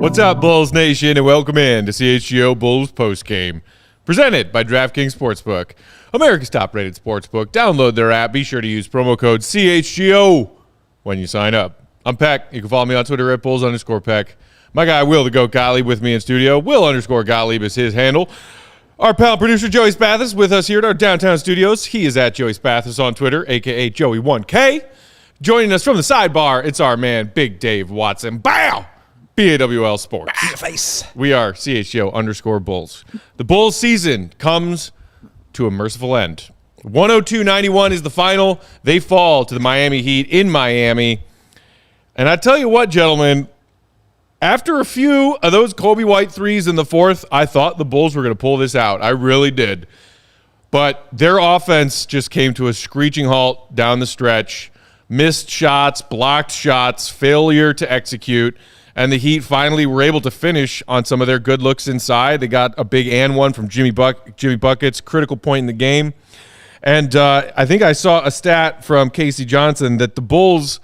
What's up, Bulls Nation, and welcome in to CHGO Bulls Postgame, presented by DraftKings Sportsbook, America's top-rated sportsbook. Download their app. Be sure to use promo code CHGO when you sign up. I'm Peck. You can follow me on Twitter at Bulls_Peck. My guy, Will the Goat Gottlieb, with me in studio. Will_Gottlieb is his handle. Our pal producer, Joey Spath, is with us here at our downtown studios. He is at Joey Spathis on Twitter, a.k.a. Joey1K. Joining us from the sidebar, it's our man, Big Dave Watson. Bow! BAWL Sports. Face. We are CHGO_Bulls. The Bulls season comes to a merciful end. 102-91 is the final. They fall to the Miami Heat in Miami. And I tell you what, gentlemen, after a few of those Kobe White threes in the fourth, I thought the Bulls were going to pull this out. I really did. But their offense just came to a screeching halt down the stretch. Missed shots, blocked shots, failure to execute. And the Heat finally were able to finish on some of their good looks inside. They got a big and one from Jimmy Buckets, critical point in the game. And I think I saw a stat from Casey Johnson that the Bulls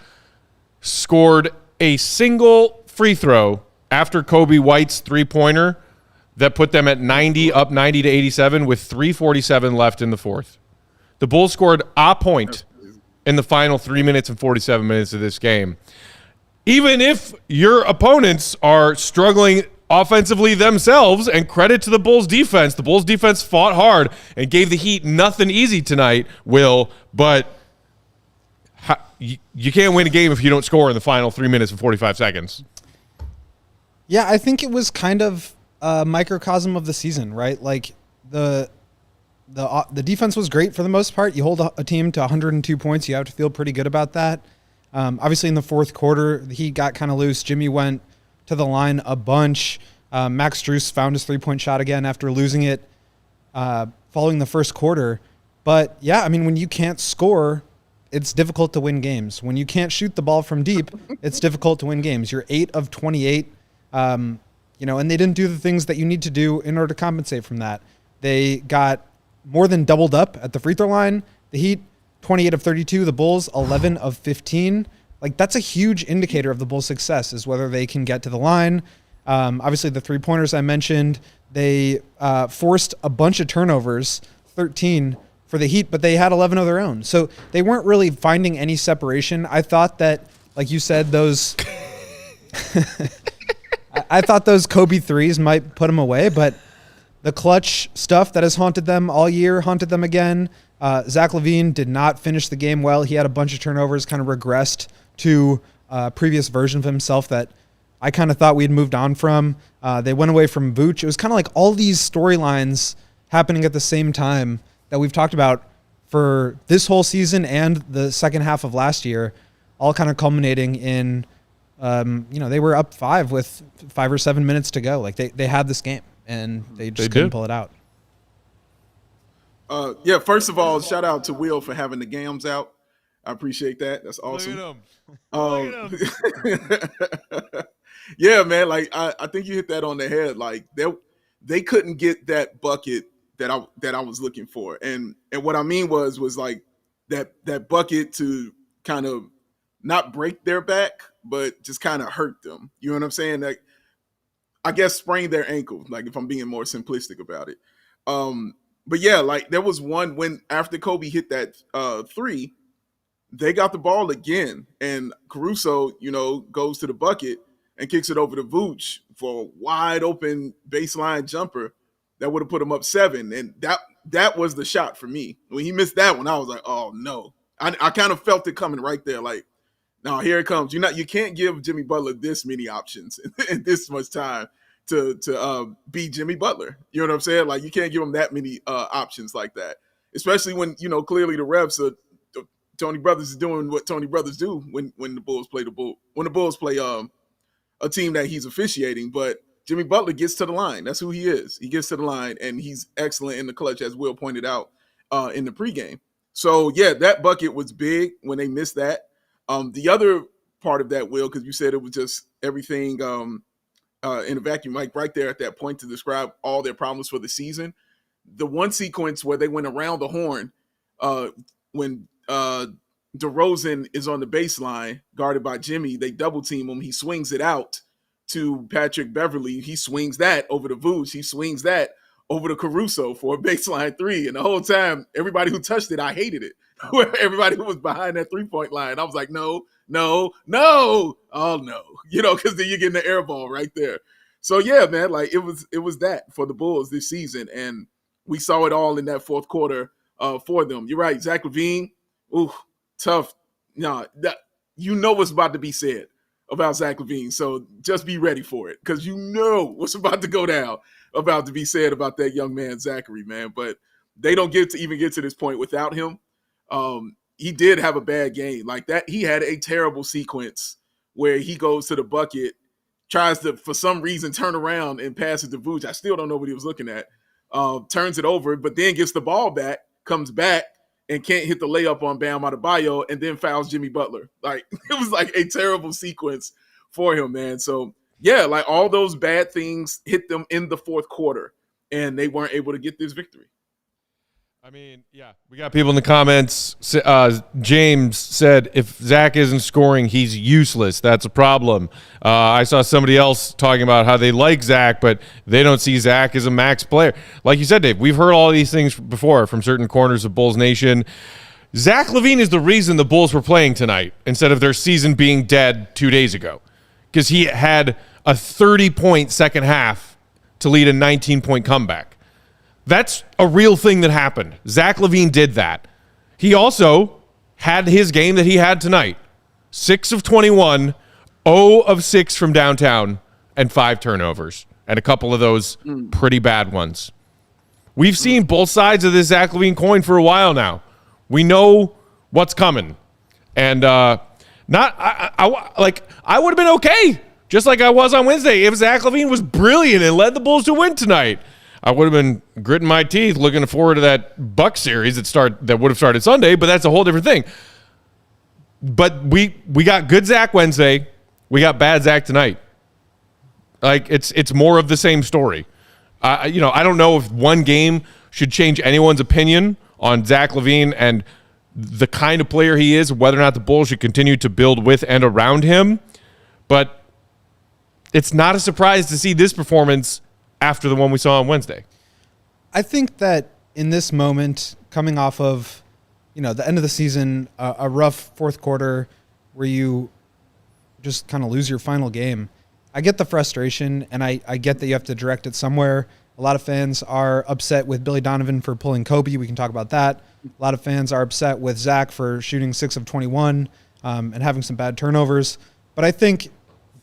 scored a single free throw after Kobe White's three-pointer that put them at 90, up 90 to 87 with 3:47 left in the fourth. The Bulls scored a point in the final 3 minutes and 47 minutes of this game. Even if your opponents are struggling offensively themselves, and credit to the Bulls defense fought hard and gave the Heat nothing easy tonight, Will, but you can't win a game if you don't score in the final 3 minutes and 45 seconds. Yeah, I think it was kind of a microcosm of the season, right? Like the defense was great for the most part. You hold a team to 102 points, you have to feel pretty good about that. Obviously, in the fourth quarter, he got kind of loose. Jimmy went to the line a bunch. Max Strus found his three-point shot again after losing it following the first quarter. But, yeah, I mean, when you can't score, it's difficult to win games. When you can't shoot the ball from deep, it's difficult to win games. You're 8 of 28, and they didn't do the things that you need to do in order to compensate from that. They got more than doubled up at the free throw line. The Heat, 28 of 32, the Bulls 11 of 15. Like, that's a huge indicator of the Bulls' success, is whether they can get to the line. Obviously, the three-pointers I mentioned, they forced a bunch of turnovers, 13 for the Heat, but they had 11 of their own. So they weren't really finding any separation. I thought that, like you said, those I thought those Kobe threes might put them away, but the clutch stuff that has haunted them all year haunted them again. Zach LaVine did not finish the game well. He had a bunch of turnovers, kind of regressed to a previous version of himself that I kind of thought we had moved on from. They went away from Vooch. It was kind of like all these storylines happening at the same time that we've talked about for this whole season and the second half of last year, all kind of culminating in, they were up 5 with 5 or 7 minutes to go. Like they had this game and they just couldn't pull it out. First of all, shout out to Will for having the gams out. I appreciate that. That's awesome. Look at him. Yeah, man. Like I think you hit that on the head. Like they couldn't get that bucket that I was looking for, and what I mean was like that bucket to kind of not break their back, but just kind of hurt them. You know what I'm saying? Like, I guess sprain their ankle. Like, if I'm being more simplistic about it. But yeah, like there was one when after Kobe hit that three, they got the ball again, and Caruso, goes to the bucket and kicks it over to Vooch for a wide open baseline jumper that would have put him up 7, and that was the shot for me. When he missed that one, I was like, oh no. I kind of felt it coming right there. Like, now here it comes. You can't give Jimmy Butler this many options and this much time to be Jimmy Butler. You know what I'm saying? Like, you can't give him that many options like that, especially when, clearly the refs are Tony Brothers is doing what Tony Brothers do when the Bulls play a team that he's officiating. But Jimmy Butler gets to the line. That's who he is. He gets to the line, and he's excellent in the clutch, as Will pointed out in the pregame. So yeah, that bucket was big when they missed that. The other part of that, Will, because you said it was just everything in a vacuum, like right there at that point to describe all their problems for the season. The one sequence where they went around the horn when DeRozan is on the baseline guarded by Jimmy, they double team him. He swings it out to Patrick Beverly. He swings that over to Vooch. He swings that over to Caruso for a baseline three. And the whole time, everybody who touched it, I hated it. Everybody who was behind that 3-point line, I was like, no, oh no, because then you're getting the air ball right there. So yeah, man, like it was that for the Bulls this season, and we saw it all in that fourth quarter for them. You're right, Zach LaVine, tough. No, you know what's about to be said about Zach LaVine, so just be ready for it because you know what's about to go down, about to be said about that young man Zachary, man. But they don't get to this point without him. He did have a bad game like that. He had a terrible sequence where he goes to the bucket, tries to, for some reason, turn around and pass it to Vooch. I still don't know what he was looking at. Turns it over, but then gets the ball back, comes back, and can't hit the layup on Bam Adebayo, and then fouls Jimmy Butler. Like, it was like a terrible sequence for him, man. So, yeah, like all those bad things hit them in the fourth quarter, and they weren't able to get this victory. I mean, yeah, we got people in the comments. James said, if Zach isn't scoring, he's useless. That's a problem. I saw somebody else talking about how they like Zach, but they don't see Zach as a max player. Like you said, Dave, we've heard all these things before from certain corners of Bulls Nation. Zach LaVine is the reason the Bulls were playing tonight instead of their season being dead 2 days ago, because he had a 30-point second half to lead a 19-point comeback. That's a real thing that happened. Zach LaVine did that. He also had his game that he had tonight. 6 of 21, 0 of 6 from downtown, and 5 turnovers. And a couple of those pretty bad ones. We've seen both sides of this Zach LaVine coin for a while now. We know what's coming. And I would have been okay, just like I was on Wednesday, if Zach LaVine was brilliant and led the Bulls to win tonight. I would have been gritting my teeth looking forward to that Bucks series that would have started Sunday, but that's a whole different thing. But we got good Zach Wednesday. We got bad Zach tonight. Like, it's more of the same story. I don't know if one game should change anyone's opinion on Zach LaVine and the kind of player he is, whether or not the Bulls should continue to build with and around him. But it's not a surprise to see this performance after the one we saw on Wednesday. I think that in this moment, coming off of, the end of the season, a rough fourth quarter where you just kind of lose your final game, I get the frustration, and I get that you have to direct it somewhere. A lot of fans are upset with Billy Donovan for pulling Kobe. We can talk about that. A lot of fans are upset with Zach for shooting 6 of 21 and having some bad turnovers. But I think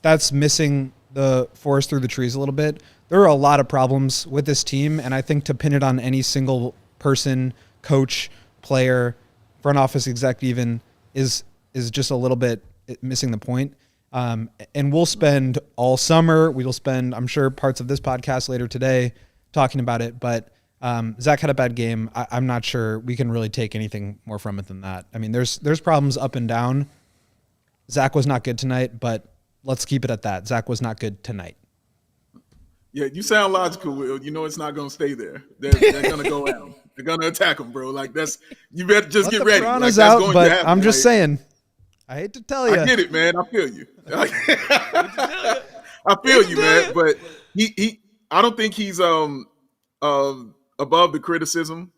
that's missing the forest through the trees a little bit. There are a lot of problems with this team, and I think to pin it on any single person, coach, player, front office exec even, is just a little bit missing the point. And we'll spend all summer, we will spend, I'm sure, parts of this podcast later today talking about it, but Zach had a bad game. I'm not sure we can really take anything more from it than that. I mean, there's problems up and down. Zach was not good tonight, but let's keep it at that. Zach was not good tonight. Yeah, you sound logical, Will. You know it's not going to stay there. They're going to go at him. They're going to attack him, bro. Like, you better just get ready. Like, out, but I'm just saying. I hate to tell you. I get it, man. I feel you. I feel you, man. But I don't think he's above the criticism.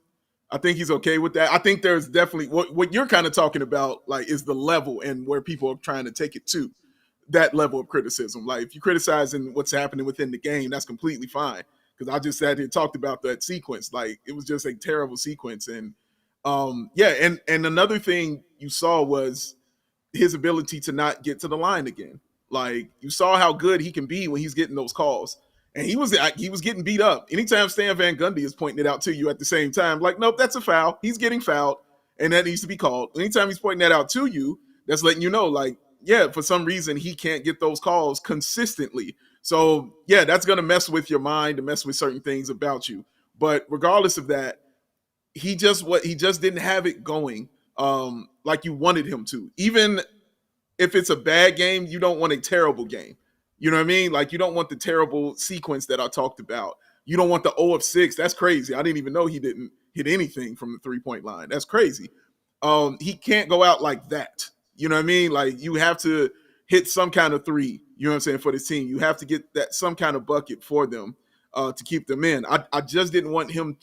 I think he's okay with that. I think there's definitely what you're kind of talking about, like, is the level and where people are trying to take it to. That level of criticism. Like, if you're criticizing what's happening within the game, that's completely fine. Because I just sat here and talked about that sequence. Like, it was just a terrible sequence. And and another thing you saw was his ability to not get to the line again. Like, you saw how good he can be when he's getting those calls. And he was getting beat up. Anytime Stan Van Gundy is pointing it out to you at the same time, like, nope, that's a foul. He's getting fouled, and that needs to be called. Anytime he's pointing that out to you, that's letting you know, like, yeah, for some reason he can't get those calls consistently. So, yeah, that's going to mess with your mind and mess with certain things about you. But regardless of that, he just didn't have it going like you wanted him to. Even if it's a bad game, you don't want a terrible game. You know what I mean? Like, you don't want the terrible sequence that I talked about. You don't want the 0 of 6. That's crazy. I didn't even know he didn't hit anything from the three-point line. That's crazy. He can't go out like that. You know what I mean? Like, you have to hit some kind of three. You know what I'm saying, for this team. You have to get that some kind of bucket for them to keep them in. I just didn't want him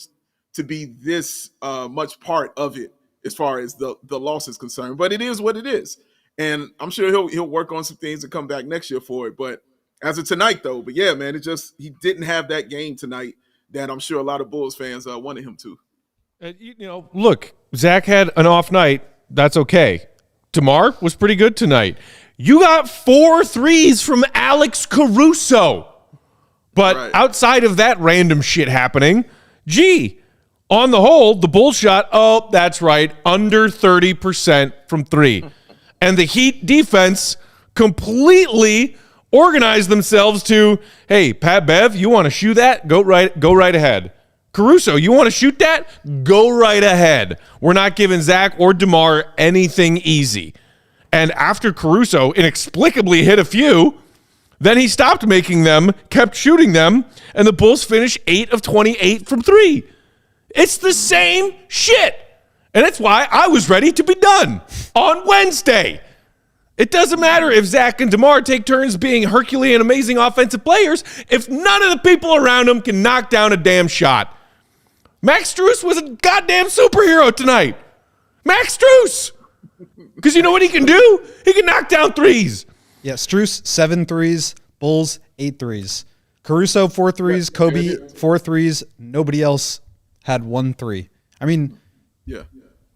to be this much part of it as far as the loss is concerned. But it is what it is. And I'm sure he'll work on some things and come back next year for it. But as of tonight, though, but yeah, man, he didn't have that game tonight that I'm sure a lot of Bulls fans wanted him to. Look, Zach had an off night. That's okay. DeMar was pretty good tonight. You got 4 threes from Alex Caruso. But outside of that random shit happening, on the whole, the Bulls shot, that's right, under 30% from 3. And the Heat defense completely organized themselves to, hey, Pat Bev, you want to shoot that? Go right ahead. Caruso, you want to shoot that? Go right ahead. We're not giving Zach or DeMar anything easy. And after Caruso inexplicably hit a few, then he stopped making them, kept shooting them, and the Bulls finished 8 of 28 from 3. It's the same shit. And that's why I was ready to be done on Wednesday. It doesn't matter if Zach and DeMar take turns being Herculean amazing offensive players if none of the people around them can knock down a damn shot. Max Strus was a goddamn superhero tonight. Max Strus. Because you know what he can do? He can knock down threes. Yeah, Strus, 7 threes. Bulls, 8 threes. Caruso, 4 threes. Kobe, 4 threes. Nobody else had 1 3. I mean,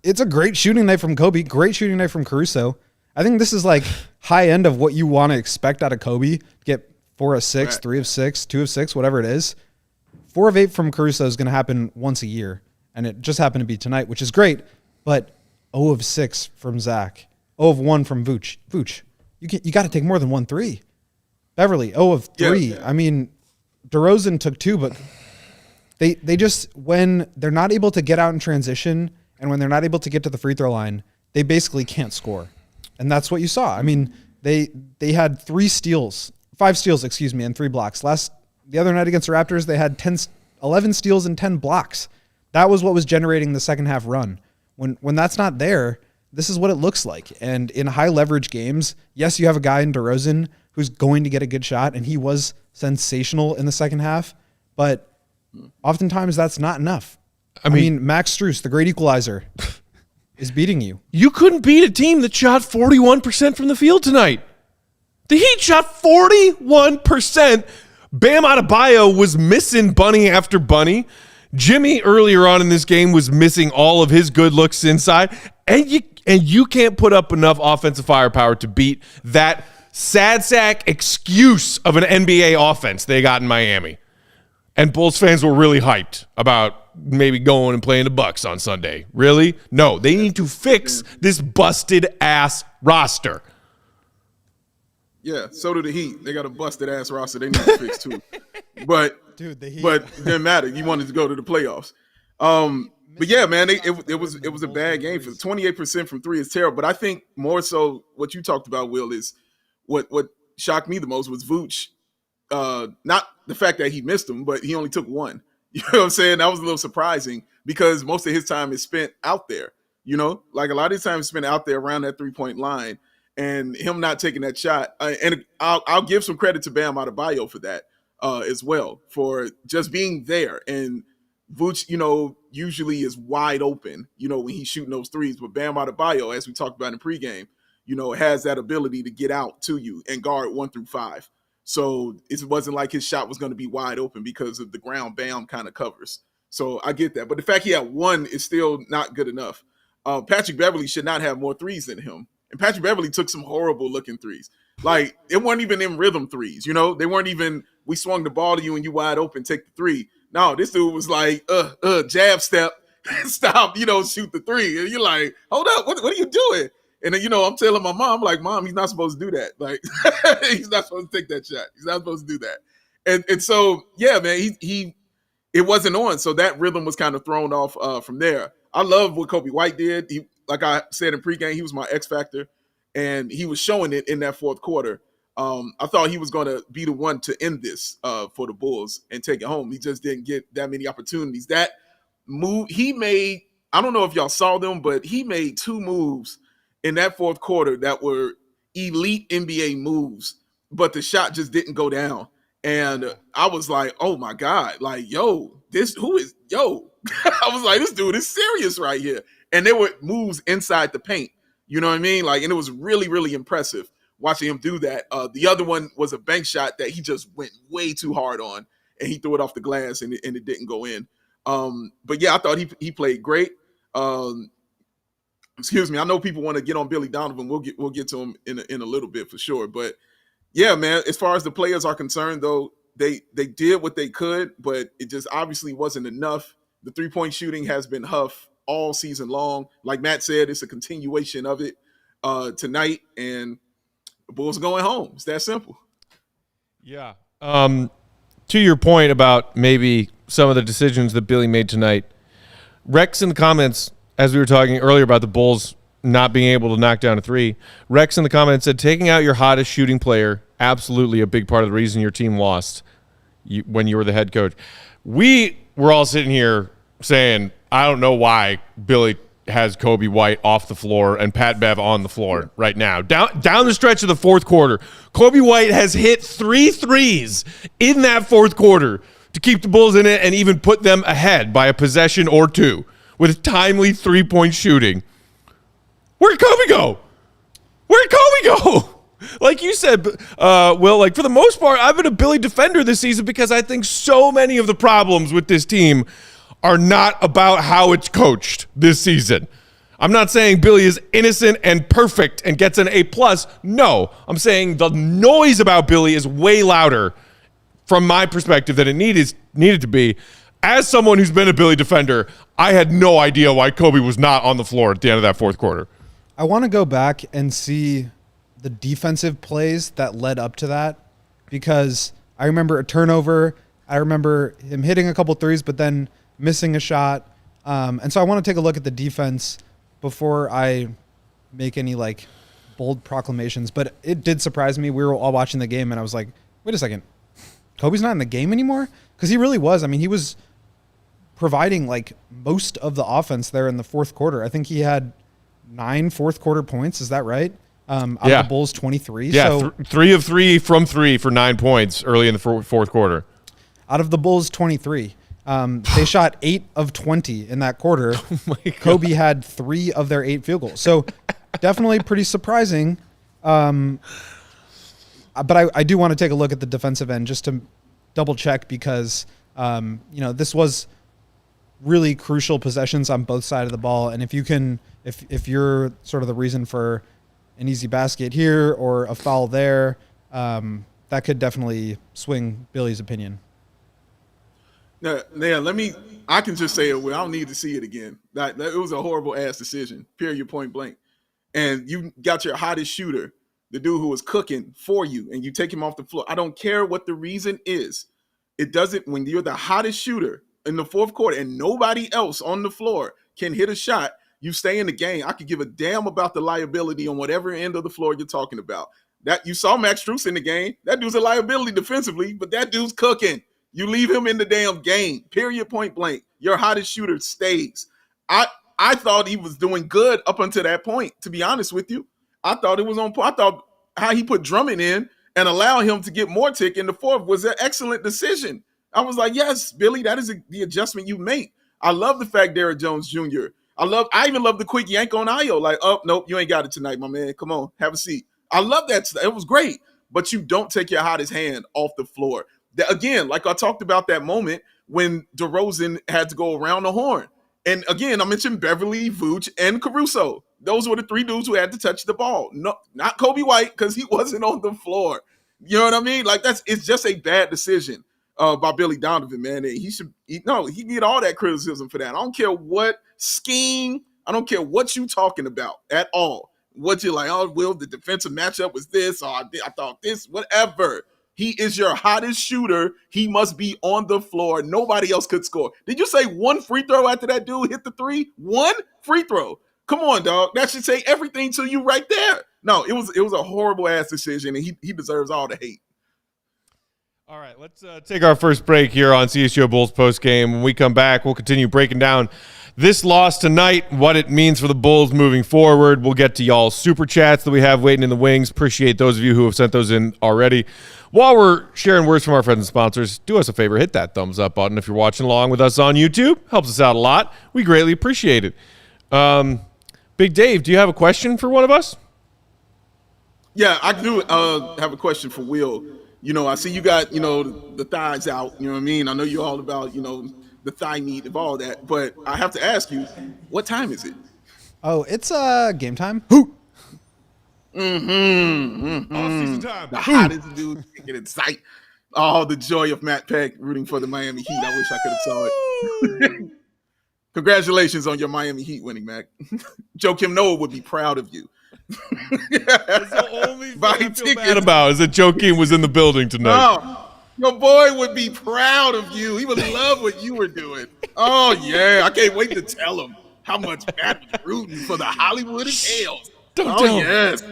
it's a great shooting night from Kobe. Great shooting night from Caruso. I think this is like high end of what you want to expect out of Kobe. Get 4 of 6, 3 of 6, 2 of 6, whatever it is. 4 of 8 from Caruso is going to happen once a year. And it just happened to be tonight, which is great. But 0 of 6 from Zach. 0 of 1 from Vooch. Vooch, you got to take more than 1 3. Beverly, 0 of 3. Yeah. I mean, DeRozan took 2, but they just, when they're not able to get out in transition and when they're not able to get to the free throw line, they basically can't score. And that's what you saw. I mean, they had 5 steals, and 3 blocks. The other night against the Raptors, they had 11 steals and 10 blocks. That was what was generating the second half run. When that's not there, this is what it looks like. And in high leverage games, yes, you have a guy in DeRozan who's going to get a good shot, and he was sensational in the second half, but oftentimes that's not enough. I mean Max Strus, the great equalizer, is beating you. You couldn't beat a team that shot 41% from the field tonight. The Heat shot 41%. Bam Adebayo was missing bunny after bunny. Jimmy earlier on in this game was missing all of his good looks inside. And you can't put up enough offensive firepower to beat that sad sack excuse of an NBA offense they got in Miami. And Bulls fans were really hyped about maybe going and playing the Bucks on Sunday. Really? No, they need to fix this busted ass roster. Yeah, so do the Heat. They got a busted ass roster they need to fix too. But dude, the Heat. But it didn't matter. You wanted to go to the playoffs. But yeah, man, it was a bad game. For 28% from 3 is terrible. But I think more so what you talked about, Will, is what shocked me the most was Vooch. Not the fact that he missed them, but he only took 1. You know what I'm saying? That was a little surprising because most of his time is spent out there. You know, like a lot of his time is spent out there around that 3-point line, and him not taking that shot. And I'll give some credit to Bam Adebayo for that as well, for just being there. And Vooch, you know, usually is wide open, you know, when he's shooting those threes. But Bam Adebayo, as we talked about in pregame, you know, has that ability to get out to you and guard 1 through 5. So it wasn't like his shot was going to be wide open because of the ground Bam kind of covers. So I get that. But the fact he had 1 is still not good enough. Patrick Beverly should not have more threes than him. And Patrick Beverly took some horrible looking threes. Like, it weren't even in rhythm threes, you know? They weren't even, we swung the ball to you and you wide open, take the 3. No, this dude was like, jab step, stop, you know, shoot the 3. And you're like, hold up, what are you doing? And then, you know, I'm telling my mom, like, Mom, he's not supposed to do that. Like, he's not supposed to take that shot. He's not supposed to do that. And so, yeah, man, it wasn't on. So that rhythm was kind of thrown off from there. I love what Kobe White did. He, like I said in pregame, he was my X factor, and he was showing it in that fourth quarter. I thought he was going to be the one to end this for the Bulls and take it home. He just didn't get that many opportunities. That move he made, I don't know if y'all saw them, but he made 2 moves in that fourth quarter that were elite NBA moves but the shot just didn't go down. And I was like, oh my God, like, yo, I was like, this dude is serious right here. And there were moves inside the paint. You know what I mean? Like, and it was really, really impressive watching him do that. The other one was a bank shot that he just went way too hard on, and he threw it off the glass, and it didn't go in. But yeah, I thought he played great. Excuse me. I know people want to get on Billy Donovan. We'll get to him in a little bit for sure. But yeah, man, as far as the players are concerned, though, they did what they could, but it just obviously wasn't enough. The 3-point shooting has been huff all season long. Like Matt said, it's a continuation of it tonight, and the Bulls are going home. It's that simple. Yeah. To your point about maybe some of the decisions that Billy made tonight, Rex in the comments, as we were talking earlier about the Bulls not being able to knock down a three, Rex in the comments said, taking out your hottest shooting player, absolutely a big part of the reason your team lost when you were the head coach. We were all sitting here saying, I don't know why Billy has Kobe White off the floor and Pat Bev on the floor right now. Down the stretch of the fourth quarter, Kobe White has hit 3 threes in that fourth quarter to keep the Bulls in it and even put them ahead by a possession or two with timely 3-point shooting. Where'd Kobe go? Where'd Kobe go? Like you said, Will, like for the most part, I've been a Billy defender this season because I think so many of the problems with this team are not about how it's coached this season. I'm not saying Billy is innocent and perfect and gets an A+. No, I'm saying the noise about Billy is way louder from my perspective than it needed to be. As someone who's been a Billy defender, I had no idea why Kobe was not on the floor at the end of that fourth quarter. I want to go back and see the defensive plays that led up to that, because I remember a turnover. I remember him hitting a couple threes, but then missing a shot. And so I want to take a look at the defense before I make any like bold proclamations. But it did surprise me. We were all watching the game, and I was like, wait a second. Kobe's not in the game anymore? Because he really was. I mean, he was providing like most of the offense there in the fourth quarter. I think he had 9 fourth quarter points. Is that right? Out of the Bulls 23. Yeah, so 3 of 3 from 3 for 9 points early in the fourth quarter. Out of the Bulls 23. They shot 8 of 20 in that quarter. Oh Kobe had 3 of their 8 field goals. So definitely pretty surprising. But I do want to take a look at the defensive end just to double check, because this was really crucial possessions on both sides of the ball. And if you're sort of the reason for an easy basket here or a foul there, that could definitely swing Billy's opinion. Now, I can just say it. I don't need to see it again. That it was a horrible ass decision, period, point blank. And you got your hottest shooter, the dude who was cooking for you, and you take him off the floor. I don't care what the reason is. It doesn't, when you're the hottest shooter in the fourth quarter and nobody else on the floor can hit a shot, you stay in the game. I could give a damn about the liability on whatever end of the floor you're talking about. That you saw Max Strus in the game. That dude's a liability defensively, but that dude's cooking. You leave him in the damn game, period, point blank. Your hottest shooter stays. I thought he was doing good up until that point, to be honest with you. I thought it was on point. I thought how he put Drummond in and allow him to get more tick in the fourth was an excellent decision. I was like, yes, Billy, that is the adjustment you make. I love the fact Derrick Jones Jr. I even love the quick yank on Ayo. Like, oh, nope, you ain't got it tonight, my man. Come on, have a seat. I love that. It was great. But you don't take your hottest hand off the floor. Again, like I talked about that moment when DeRozan had to go around the horn. And again, I mentioned Beverly, Vooch, and Caruso. Those were the 3 dudes who had to touch the ball. No, not Kobe White, because he wasn't on the floor. You know what I mean? Like it's just a bad decision by Billy Donovan, man. And he get all that criticism for that. I don't care what scheme, I don't care what you talking about at all. What you're like, oh, Will, the defensive matchup was this, or I thought this, whatever. He is your hottest shooter. He must be on the floor. Nobody else could score. Did you say 1 free throw after that dude hit the 3? 1 free throw. Come on, dog. That should say everything to you right there. No, it was a horrible ass decision, and he deserves all the hate. All right, let's take our first break here on CHGO Bulls Postgame. When we come back, we'll continue breaking down this loss tonight, what it means for the Bulls moving forward. We'll get to y'all's super chats that we have waiting in the wings. Appreciate those of you who have sent those in already. While we're sharing words from our friends and sponsors, do us a favor, hit that thumbs up button if you're watching along with us on YouTube. Helps us out a lot. We greatly appreciate it. Big Dave, do you have a question for one of us? Yeah, I do have a question for Will. I see you got, the thighs out. You know what I mean? I know you're all about, the thigh meat of all that. But I have to ask you, what time is it? Oh, it's game time. Who? All-season time. The hottest dude in sight. Oh, the joy of Matt Peck rooting for the Miami Heat. I wish I could have saw it. Congratulations on your Miami Heat winning, Mac. Joe Kim Noah would be proud of you. That's the only thing I feel bad about is that Joakim was in the building tonight. Oh, your boy would be proud of you. He would love what you were doing. Oh, yeah. I can't wait to tell him how much Matt was rooting for the Hollywood Ales. Don't tell him. Yes.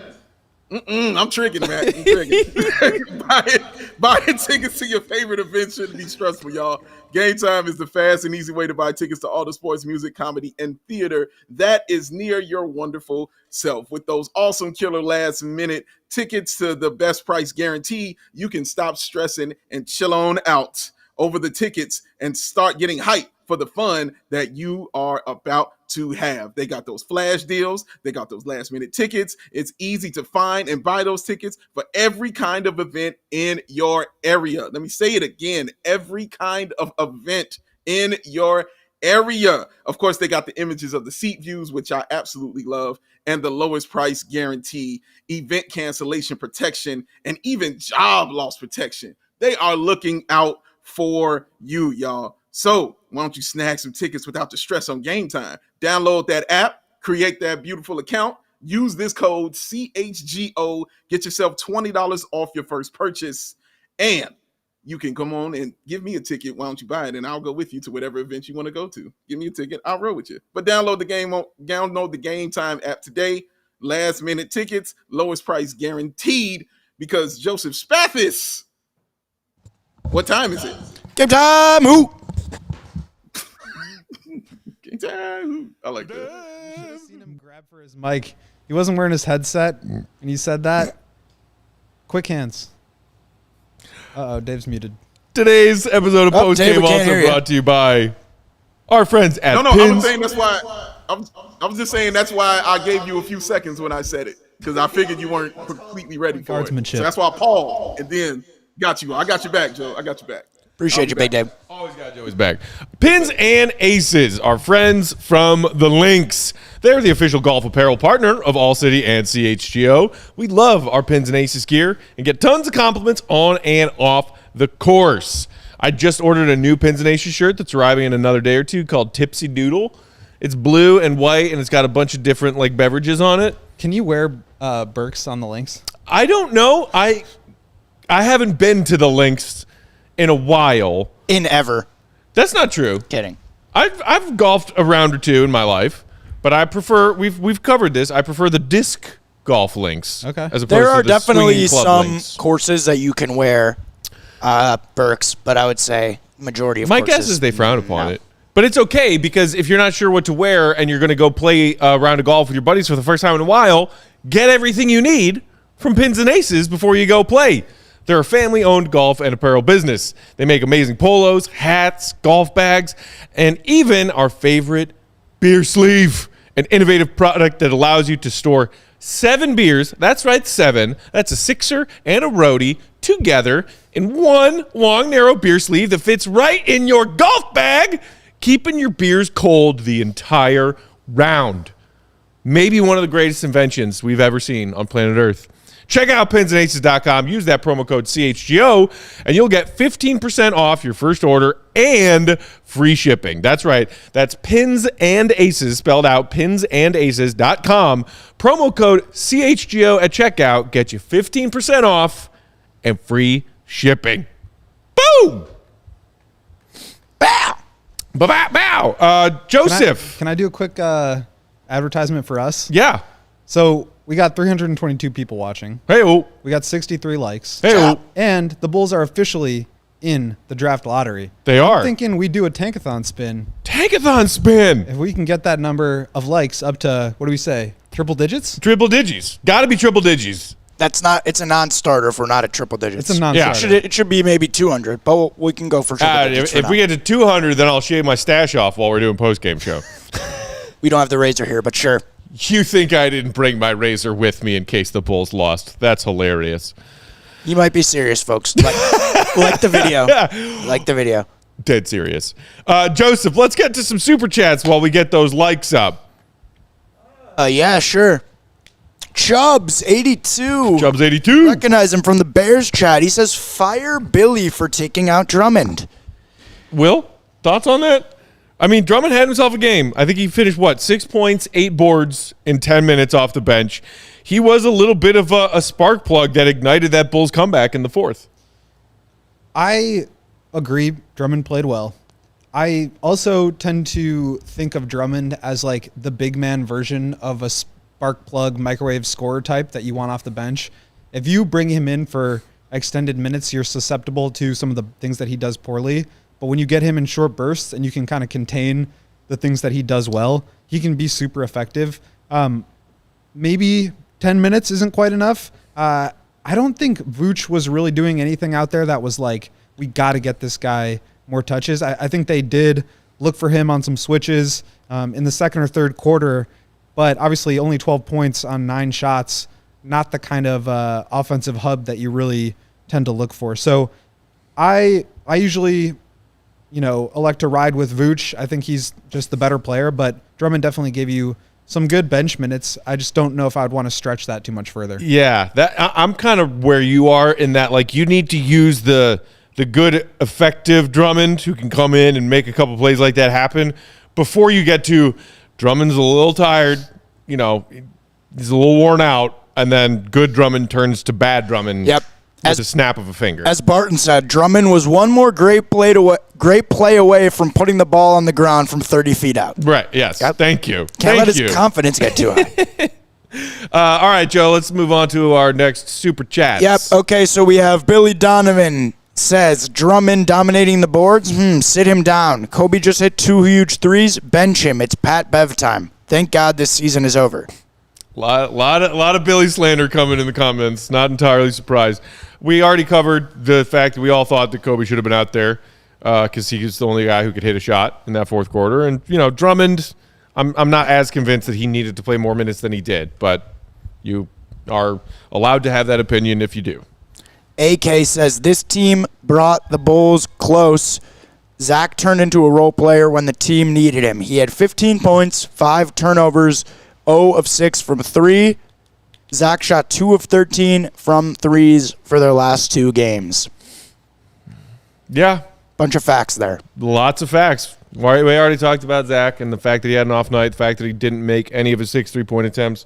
I'm tricking, Matt. I'm tricking. Buying tickets to your favorite event shouldn't be stressful, y'all. Game Time is the fast and easy way to buy tickets to all the sports, music, comedy, and theater that is near your wonderful self. With those awesome killer last-minute tickets to the best price guarantee, you can stop stressing and chill on out over the tickets and start getting hyped for the fun that you are about to have. They got those flash deals. They got those last minute tickets. It's easy to find and buy those tickets for every kind of event in your area. Let me say it again. Every kind of event in your area. Of course, they got the images of the seat views, which I absolutely love, and the lowest price guarantee, event cancellation protection, and even job loss protection. They are looking out for you, y'all. So why don't you snag some tickets without the stress on Game Time? Download that app, create that beautiful account, use this code CHGO, get yourself $20 off your first purchase, and you can come on and give me a ticket. Why don't you buy it? And I'll go with you to whatever event you want to go to. Give me a ticket. I'll roll with you. But download the Game Time app today. Last minute tickets, lowest price guaranteed, because Joseph Spathis. What time is it? Game time. Who? Game time. I like that. You should have seen him grab for his mic. He wasn't wearing his headset, and he said that. Quick hands. Uh-oh, Dave's muted. Today's episode of Post Dave, Game we can't also hear you. brought to you by our friends at No, I Pins. was saying that's why. I was just saying that's why I gave you a few seconds when I said it, because I figured you weren't completely ready for it. Guardsmanship. So that's why I paused and then got you. I got your back, Joe. I got your back. Appreciate you, Big Dave. Always got Joey's back. Pins and Aces, our friends from the Links. They're the official golf apparel partner of ALLCITY and CHGO. We love our Pins and Aces gear and get tons of compliments on and off the course. I just ordered a new Pins and Aces shirt that's arriving in another day or two called Tipsy Doodle. It's blue and white, and it's got a bunch of different beverages on it. Can you wear Birks on the links? I don't know. I haven't been to the Links in a while. In ever. That's not true. Kidding. I've golfed a round or two in my life, but I prefer we've covered this. I prefer the disc golf links. Okay. As opposed There to are the definitely swinging club some links. courses that you can wear Birks, but I would say majority of My courses. guess is they frown upon no. it. But it's okay, because if you're not sure what to wear and you're going to go play a round of golf with your buddies for the first time in a while, get everything you need from Pins and Aces before you go play. They're a family-owned golf and apparel business. They make amazing polos, hats, golf bags, and even our favorite beer sleeve, an innovative product that allows you to store 7 beers. That's right, 7. That's a sixer and a roadie together in one long, narrow beer sleeve that fits right in your golf bag, keeping your beers cold the entire round. Maybe one of the greatest inventions we've ever seen on planet Earth. Check out pinsandaces.com. Use that promo code CHGO, and you'll get 15% off your first order and free shipping. That's right. That's Pins and Aces, spelled out, pinsandaces.com. Promo code CHGO at checkout. Get you 15% off and free shipping. Boom! Bow! Bow! Joseph. Can I do a quick advertisement for us? Yeah. So we got 322 people watching. Hey-oh. We got 63 likes. Hey-oh. And the Bulls are officially in the draft lottery. They are. I'm thinking we do a tankathon spin. Tankathon spin. If we can get that number of likes up to, what do we say, triple digits? Triple digits. Got to be triple digits. It's a non-starter if we're not at triple digits. It's a non-starter. It should be maybe 200, but we can go for triple digits. If we get to 200, then I'll shave my stash off while we're doing post-game show. We don't have the razor here, but sure. You think I didn't bring my razor with me in case the Bulls lost? That's hilarious. You might be serious, folks. Like the video. Like the video. Dead serious. Joseph, let's get to some super chats while we get those likes up. Yeah, sure. Chubbs, 82. Chubbs, 82. Recognize him from the Bears chat. He says, fire Billy for taking out Drummond. Will, thoughts on that? I mean, Drummond had himself a game. I think he finished, 6 points, 8 boards in 10 minutes off the bench. He was a little bit of a spark plug that ignited that Bulls comeback in the fourth. I agree. Drummond played well. I also tend to think of Drummond as like the big man version of a spark plug microwave scorer type that you want off the bench. If you bring him in for extended minutes, you're susceptible to some of the things that he does poorly. But when you get him in short bursts and you can kind of contain the things that he does well, he can be super effective. Maybe 10 minutes isn't quite enough. I don't think Vooch was really doing anything out there that was like, we got to get this guy more touches. I think they did look for him on some switches in the second or third quarter, but obviously only 12 points on 9 shots, not the kind of offensive hub that you really tend to look for. So I usually, elect to ride with Vooch. I think he's just the better player, but Drummond definitely gave you some good bench minutes. I just don't know if I'd want to stretch that too much further. Yeah, I'm kind of where you are in that, like, you need to use the good, effective Drummond who can come in and make a couple plays like that happen before you get to Drummond's a little tired, he's a little worn out, and then good Drummond turns to bad Drummond. Yep. With a snap of a finger. As Barton said, Drummond was one more great play away from putting the ball on the ground from 30 feet out. Right, yes. Yep. Thank you. Can't let his confidence get too high. All right, Joe, let's move on to our next super chats. Yep, okay, so we have Billy Donovan says, Drummond dominating the boards? Sit him down. Kobe just hit 2 huge threes. Bench him. It's Pat Bev time. Thank God this season is over. Lot of Billy slander coming in the comments. Not entirely surprised. We already covered the fact that we all thought that Kobe should have been out there because he was the only guy who could hit a shot in that fourth quarter. And, Drummond, I'm not as convinced that he needed to play more minutes than he did, but you are allowed to have that opinion if you do. AK says, this team brought the Bulls close. Zach turned into a role player when the team needed him. He had 15 points, 5 turnovers, 0 of 6 from 3. Zach shot 2 of 13 from threes for their last 2 games. Yeah. Bunch of facts there. Lots of facts. We already talked about Zach and the fact that he had an off night, the fact that he didn't make any of his 6 3-point attempts.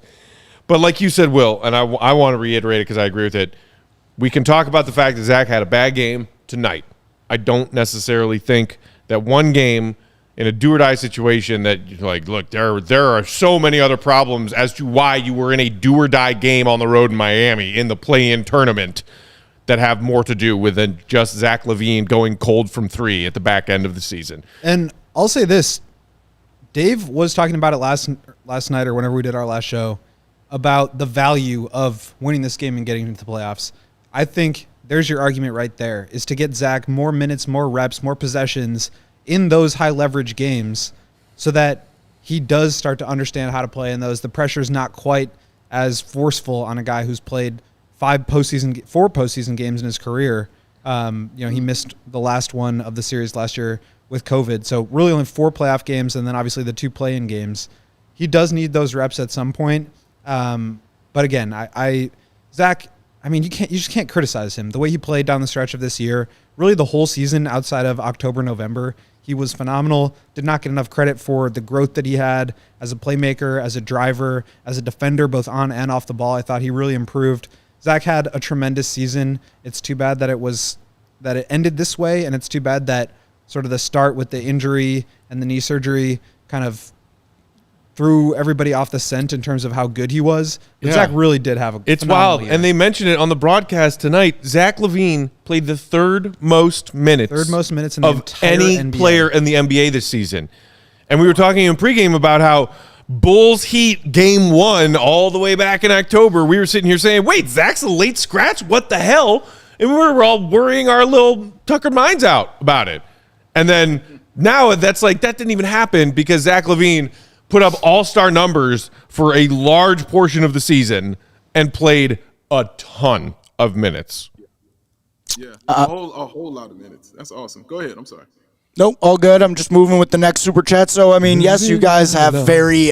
But like you said, Will, and I want to reiterate it because I agree with it, we can talk about the fact that Zach had a bad game tonight. I don't necessarily think that one game in a do-or-die situation that, like, look, there are so many other problems as to why you were in a do-or-die game on the road in Miami in the play-in tournament that have more to do with than just Zach LaVine going cold from 3 at the back end of the season. And I'll say this. Dave was talking about it last night or whenever we did our last show about the value of winning this game and getting into the playoffs. I think there's your argument right there, is to get Zach more minutes, more reps, more possessions in those high leverage games so that he does start to understand how to play in those. The pressure is not quite as forceful on a guy who's played 4 postseason games in his career. He missed the last one of the series last year with COVID. So really only 4 playoff games and then obviously the 2 play-in games. He does need those reps at some point. But again, Zach, you just can't criticize him. The way he played down the stretch of this year, really the whole season outside of October, November, he was phenomenal. Did not get enough credit for the growth that he had as a playmaker, as a driver, as a defender, both on and off the ball. I thought he really improved. Zach had a tremendous season. It's too bad that it ended this way, and it's too bad that sort of the start with the injury and the knee surgery kind of threw everybody off the scent in terms of how good he was. But Yeah. Zach really did have a It's phenomenal wild. year. And they mentioned it on the broadcast tonight. Zach LaVine played the third most minutes in the of entire any NBA. player in the NBA this season. And we were talking in pregame about how Bulls Heat game 1 all the way back in October, we were sitting here saying, wait, Zach's a late scratch? What the hell? And we were all worrying our little Tucker minds out about it. And then now that's like, that didn't even happen because Zach LaVine put up all-star numbers for a large portion of the season and played a ton of minutes. Yeah, a whole lot of minutes. That's awesome. Go ahead. I'm sorry. Nope, all good. I'm just moving with the next super chat. So, I mean, yes, you guys have very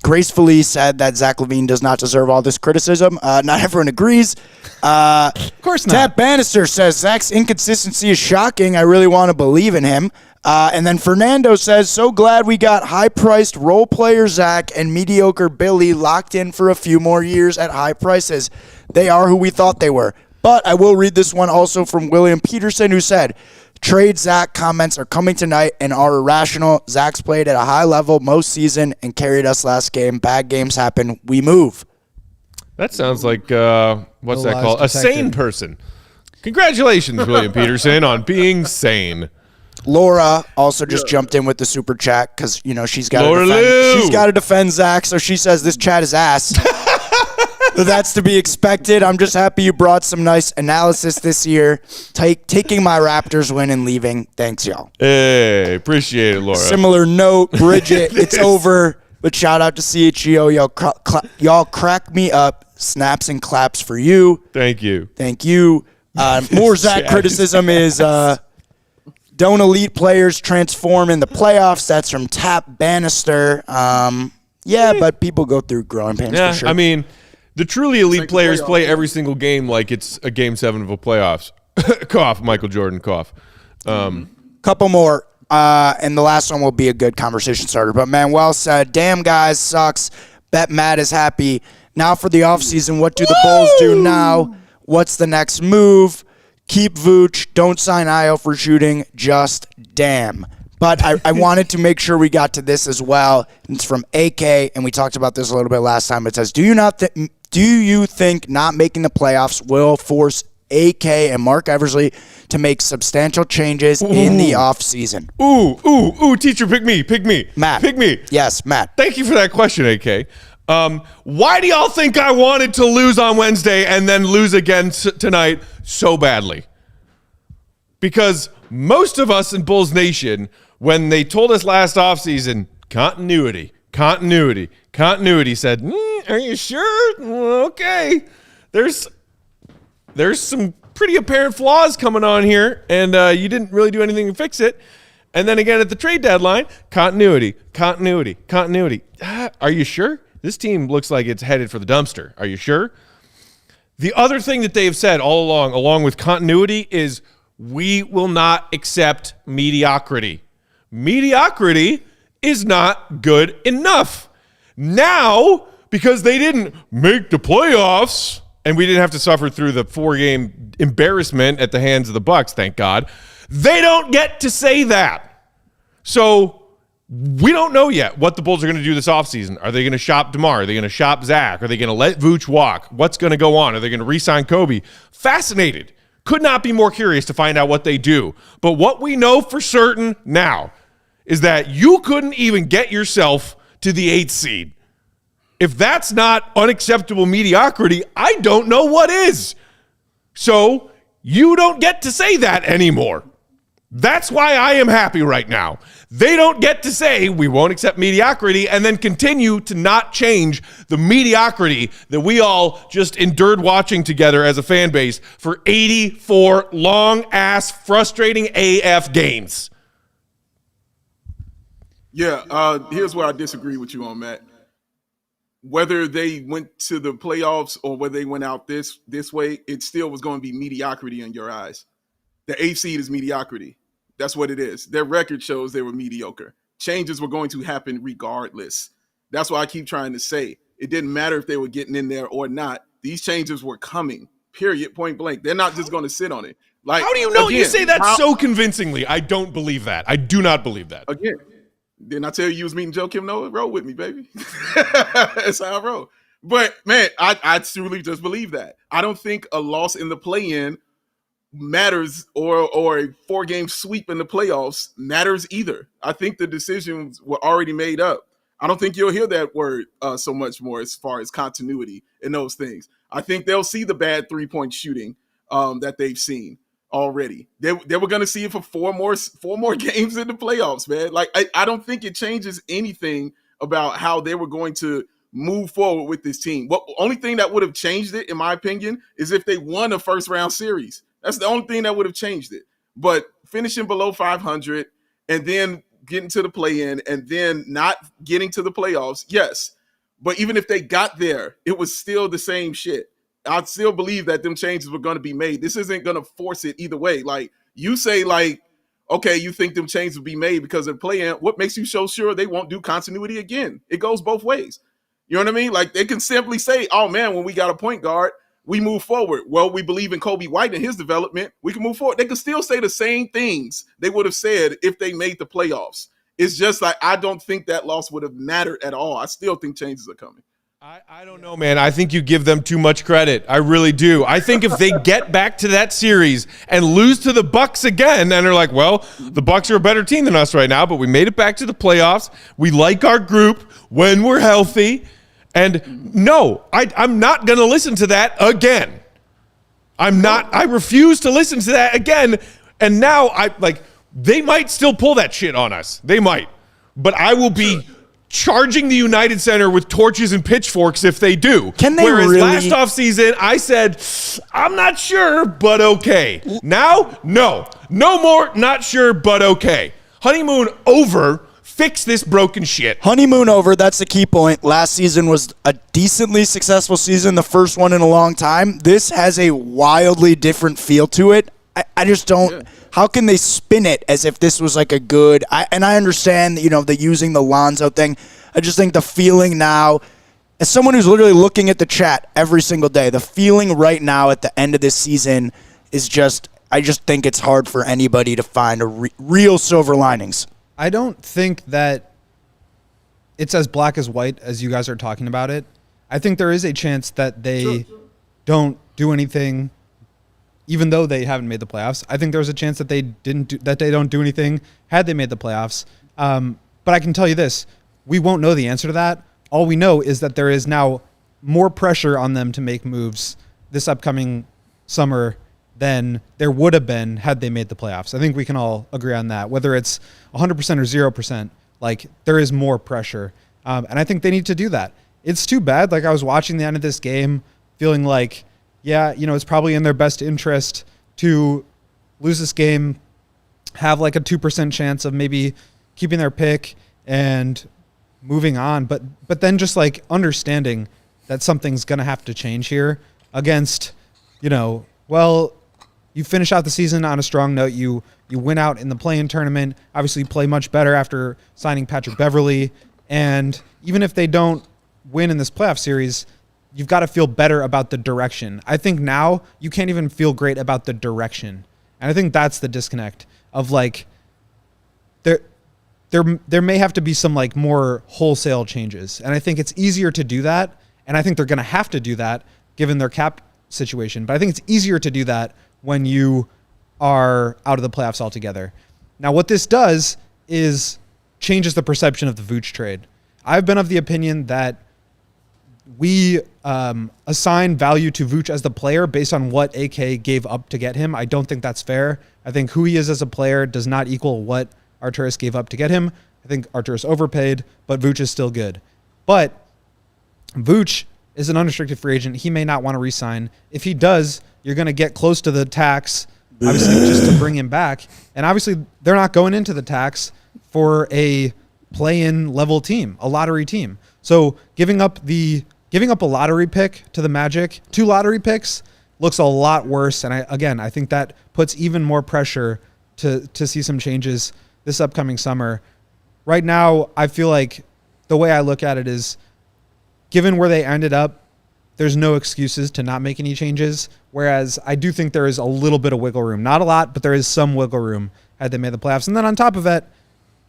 gracefully said that Zach LaVine does not deserve all this criticism. Not everyone agrees. Of course not. Tab Bannister says Zach's inconsistency is shocking. I really want to believe in him. And then Fernando says, so glad we got high-priced role player Zach and mediocre Billy locked in for a few more years at high prices. They are who we thought they were. But I will read this one also from William Peterson, who said, trade Zach comments are coming tonight and are irrational. Zach's played at a high level most season and carried us last game. Bad games happen. We move. That sounds like, what's No that lies called? A detected. sane person. Congratulations, William Peterson, on being sane. Laura also just jumped in with the super chat because, you know, she's got Laura to Lou. defend Zach. So she says this chat is ass. So that's to be expected. I'm just happy you brought some nice analysis this year. Taking my Raptors win and leaving. Thanks, y'all. Hey, appreciate it, Laura. Similar note, Bridget, it's over. But shout out to CHGO. Y'all crack me up. Snaps and claps for you. Thank you. Thank you. More Zach chat criticism is don't elite players transform in the playoffs. That's from Tap Bannister. Yeah, but people go through growing pains Yeah, for sure. I mean, the truly elite like the players playoffs. play every single game like it's a game 7 of a playoffs. Cough, Michael Jordan, cough. Couple more, and the last one will be a good conversation starter. But Manuel said, damn, guys, sucks. Bet Matt is happy. Now for the offseason, what do the Bulls do now? What's the next move? Keep Vooch. Don't sign Io for shooting. Just damn. But I wanted to make sure we got to this as well. It's from AK, and we talked about this a little bit last time. It says, do you think not making the playoffs will force AK and Mark Eversley to make substantial changes in the offseason? Ooh, teacher, pick me. Matt. Pick me. Yes, Matt. Thank you for that question, AK. Why do y'all think I wanted to lose on Wednesday and then lose again tonight so badly? Because most of us in Bulls Nation, when they told us last offseason, continuity, said, are you sure? Okay. There's some pretty apparent flaws coming on here, and you didn't really do anything to fix it. And then again at the trade deadline, continuity. Are you sure? This team looks like it's headed for the dumpster. Are you sure? The other thing that they have said all along with continuity, is we will not accept mediocrity. Mediocrity is not good enough. Now, because they didn't make the playoffs, and we didn't have to suffer through the 4-game embarrassment at the hands of the Bucks, thank God, they don't get to say that. So we don't know yet what the Bulls are going to do this offseason. Are they going to shop DeMar? Are they going to shop Zach? Are they going to let Vooch walk? What's going to go on? Are they going to re-sign Kobe? Fascinated. Could not be more curious to find out what they do. But what we know for certain now is that you couldn't even get yourself to the 8th seed. If that's not unacceptable mediocrity, I don't know what is. So you don't get to say that anymore. That's why I am happy right now. They don't get to say we won't accept mediocrity and then continue to not change the mediocrity that we all just endured watching together as a fan base for 84 long-ass, frustrating AF games. Yeah, here's where I disagree with you on, Matt. Whether they went to the playoffs or whether they went out this way, it still was going to be mediocrity in your eyes. The 8th seed is mediocrity. That's what it is. Their record shows they were mediocre. Changes were going to happen regardless. That's why I keep trying to say it didn't matter if they were getting in there or not. These changes were coming, period, point blank. They're not just going to sit on it. Like, How do you know? again, You say that so convincingly. I don't believe that. I do not believe that. Again, Didn't I tell you was meeting Joe Kim Noah? Roll with me, baby. That's how I roll. But, man, I truly just believe that. I don't think a loss in the play-in matters or a 4-game sweep in the playoffs matters either. I think the decisions were already made up. I don't think you'll hear that word so much more as far as continuity and those things. I think they'll see the bad 3-point shooting that they've seen already. They were going to see it for four more games in the playoffs, man. Like, I don't think it changes anything about how they were going to move forward with this team. What only thing that would have changed it, in my opinion, is if they won a first-round series. That's the only thing that would have changed it. But finishing below 500 and then getting to the play-in and then not getting to the playoffs, yes. But even if they got there, it was still the same shit. I still believe that them changes were going to be made. This isn't going to force it either way. Like, you say, like, okay, you think them changes will be made because of the play-in. What makes you so sure they won't do continuity again? It goes both ways. You know what I mean? Like, they can simply say, oh, man, when we got a point guard, we move forward. Well, we believe in Kobe White and his development. We can move forward. They can still say the same things they would have said if they made the playoffs. It's just like, I don't think that loss would have mattered at all. I still think changes are coming. I don't know, man. I think you give them too much credit. I really do. I think if they get back to that series and lose to the Bucks again, and they're like, well, the Bucks are a better team than us right now, but we made it back to the playoffs. We like our group when we're healthy. And no, I'm not going to listen to that again. I refuse to listen to that again. And now they might still pull that shit on us. They might. But I will be charging the United Center with torches and pitchforks if they do. Can they Whereas really? last offseason, I said, I'm not sure, but okay. Now, no more not sure, but okay. Honeymoon over. Fix this broken shit. Honeymoon over, that's the key point. Last season was a decently successful season, the first one in a long time. This has a wildly different feel to it. I just don't. Yeah. How can they spin it as if this was like a good? And I understand, the using the Lonzo thing. I just think the feeling now, as someone who's literally looking at the chat every single day, the feeling right now at the end of this season is just, I just think it's hard for anybody to find real silver linings. I don't think that it's as black as white as you guys are talking about it. I think there is a chance that they don't do anything, even though they haven't made the playoffs. I think there's a chance that they don't do anything had they made the playoffs. But I can tell you this: we won't know the answer to that. All we know is that there is now more pressure on them to make moves this upcoming summer than there would have been had they made the playoffs. I think we can all agree on that. Whether it's 100% or 0%, like, there is more pressure. And I think they need to do that. It's too bad. Like, I was watching the end of this game feeling like, yeah, it's probably in their best interest to lose this game, have like a 2% chance of maybe keeping their pick and moving on. But then just like understanding that something's going to have to change here against, well, you finish out the season on a strong note. You win out in the play-in tournament. Obviously, you play much better after signing Patrick Beverley. And even if they don't win in this playoff series, you've got to feel better about the direction. I think now you can't even feel great about the direction. And I think that's the disconnect of like there may have to be some like more wholesale changes. And I think it's easier to do that. And I think they're going to have to do that given their cap situation. But I think it's easier to do that when you are out of the playoffs altogether. Now, what this does is changes the perception of the Vooch trade. I've been of the opinion that we assign value to Vooch as the player based on what AK gave up to get him. I don't think that's fair. I think who he is as a player does not equal what Arturas gave up to get him. I think Arturas overpaid, but Vooch is still good. But Vooch is an unrestricted free agent. He may not want to re-sign. If he does, you're going to get close to the tax, obviously, just to bring him back. And obviously, they're not going into the tax for a play-in level team, a lottery team. So giving up a lottery pick to the Magic, 2 lottery picks, looks a lot worse. And I think that puts even more pressure to see some changes this upcoming summer. Right now, I feel like the way I look at it is, given where they ended up, there's no excuses to not make any changes, whereas I do think there is a little bit of wiggle room. Not a lot, but there is some wiggle room had they made the playoffs. And then on top of it,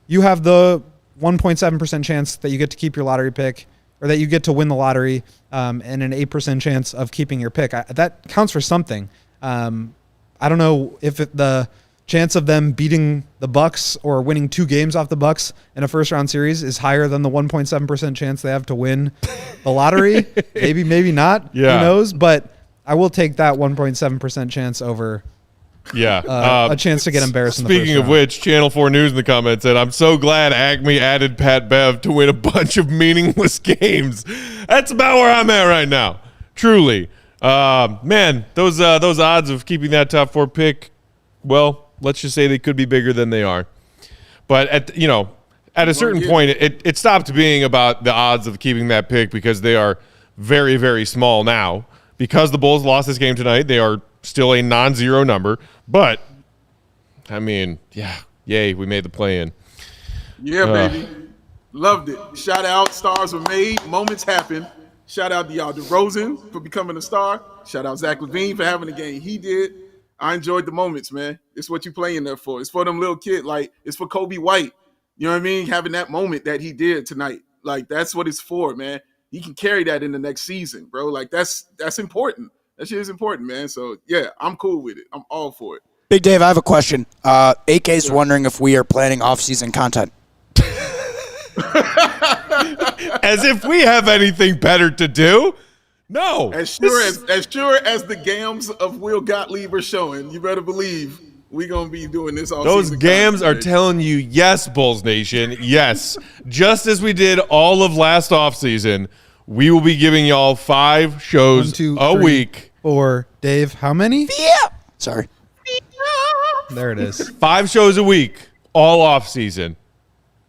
you have the 1.7% chance that you get to keep your lottery pick, or that you get to win the lottery, and an 8% chance of keeping your pick. That counts for something. I don't know if the chance of them beating the Bucks or winning 2 games off the Bucks in a first round series is higher than the 1.7% chance they have to win the lottery. maybe not. Yeah. Who knows? But I will take that 1.7% chance over a chance to get embarrassed in the first round. Speaking of which, Channel 4 News in the comments said, I'm so glad Acme added Pat Bev to win a bunch of meaningless games. That's about where I'm at right now. Truly. Man, those odds of keeping that top 4 pick, well, let's just say they could be bigger than they are. But at a certain point, it stopped being about the odds of keeping that pick because they are very, very small now. Because the Bulls lost this game tonight, they are still a non-zero number. But, I mean, yay, we made the play-in. Yeah, baby. Loved it. Shout out, stars were made, moments happen. Shout out to y'all DeRozan for becoming a star. Shout out Zach LaVine for having the game he did. I enjoyed the moments, man. It's what you playing there for. It's for them little kids. Like, it's for Kobe White. You know what I mean? Having that moment that he did tonight. Like, that's what it's for, man. He can carry that in the next season, bro. Like, that's important. That shit is important, man. So, yeah, I'm cool with it. I'm all for it. Big Dave, I have a question. AK's wondering if we are planning off-season content. As if we have anything better to do. No. As sure as the gams of Will Gottlieb are showing, you better believe we're going to be doing this all Those season. gams are telling you, yes, Bulls Nation, yes. Just as we did all of last offseason, we will be giving y'all 5 shows a week. 4. Dave, how many? Yeah. Sorry. There it is. 5 shows a week, all offseason.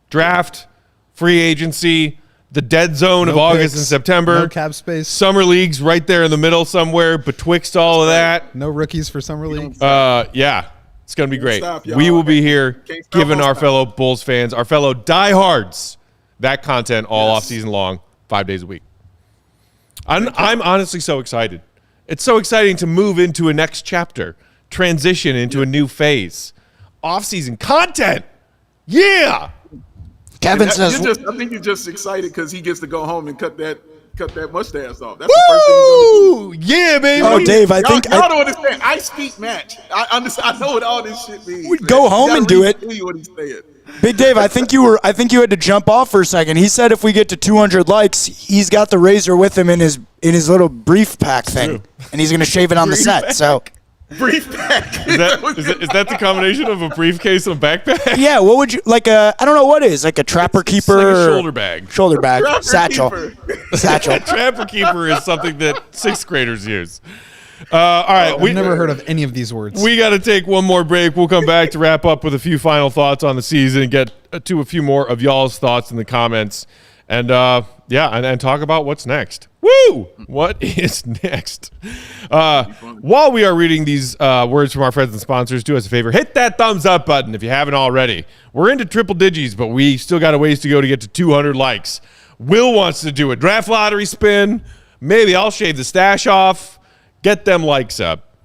Draft, free agency, the dead zone of August and September. No cap space. Summer leagues right there in the middle somewhere betwixt all of that. No rookies for summer league. Yeah, it's going to be great. Stop, we will be here giving our stop. fellow Bulls fans, our fellow diehards, that content all off season long, 5 days a week. I'm honestly so excited. It's so exciting to move into a next chapter, transition into a new phase. Off-season content. Yeah. Kevin says, I think you're just excited because he gets to go home and cut that mustache off. That's the first thing he's gonna do. Yeah, baby. oh, Dave, I think Y'all don't understand. I speak match. I understand. I know what all this shit means. We'd go home and do it. What he's saying. Big Dave, I think you had to jump off for a second. He said if we get to 200 likes, he's got the razor with him in his little brief pack thing, and he's going to shave it on the set. So Brief pack. Is that the combination of a briefcase and a backpack? yeah, what would you like? I don't know what is like a trapper keeper. It's like a shoulder bag. Shoulder bag, Trapper satchel, keeper. satchel. Trapper keeper is something that 6th graders use. All right, I've never heard of any of these words. We got to take one more break. We'll come back to wrap up with a few final thoughts on the season and get to a few more of y'all's thoughts in the comments. And, and talk about what's next. Woo! What is next? While we are reading these words from our friends and sponsors, do us a favor. Hit that thumbs up button if you haven't already. We're into triple digits, but we still got a ways to go to get to 200 likes. Will wants to do a draft lottery spin. Maybe I'll shave the stash off. Get them likes up.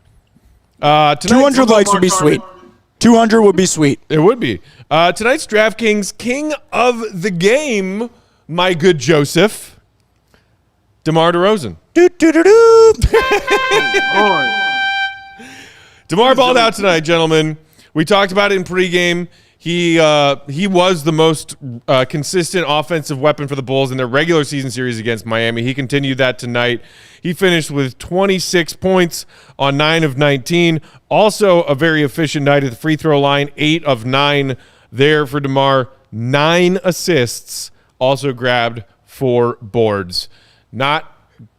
200 likes would be sweet. 200 would be sweet. It would be. Tonight's DraftKings King of the Game, my good Joseph, DeMar DeRozan. DeMar balled out tonight, gentlemen. We talked about it in pregame. He was the most consistent offensive weapon for the Bulls in their regular season series against Miami. He continued that tonight. He finished with 26 points on 9 of 19. Also a very efficient night at the free throw line, 8 of 9 there for DeMar. 9 assists, also grabbed 4 boards. Not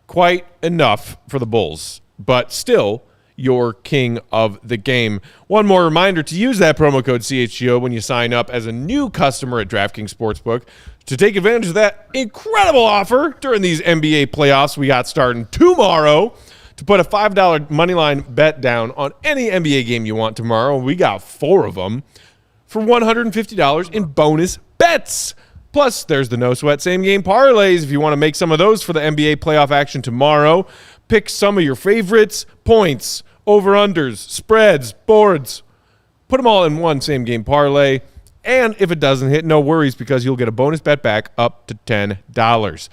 quite enough for the Bulls, but still your king of the game. One more reminder to use that promo code CHGO when you sign up as a new customer at DraftKings Sportsbook to take advantage of that incredible offer during these NBA playoffs we got starting tomorrow to put a $5 moneyline bet down on any NBA game you want tomorrow. We got 4 of them for $150 in bonus bets. Plus, there's the no sweat same game parlays if you want to make some of those for the NBA playoff action tomorrow. Pick some of your favorites, points, over-unders, spreads, boards. Put them all in one same game parlay And if it doesn't hit, no worries, because you'll get a bonus bet back up to $10.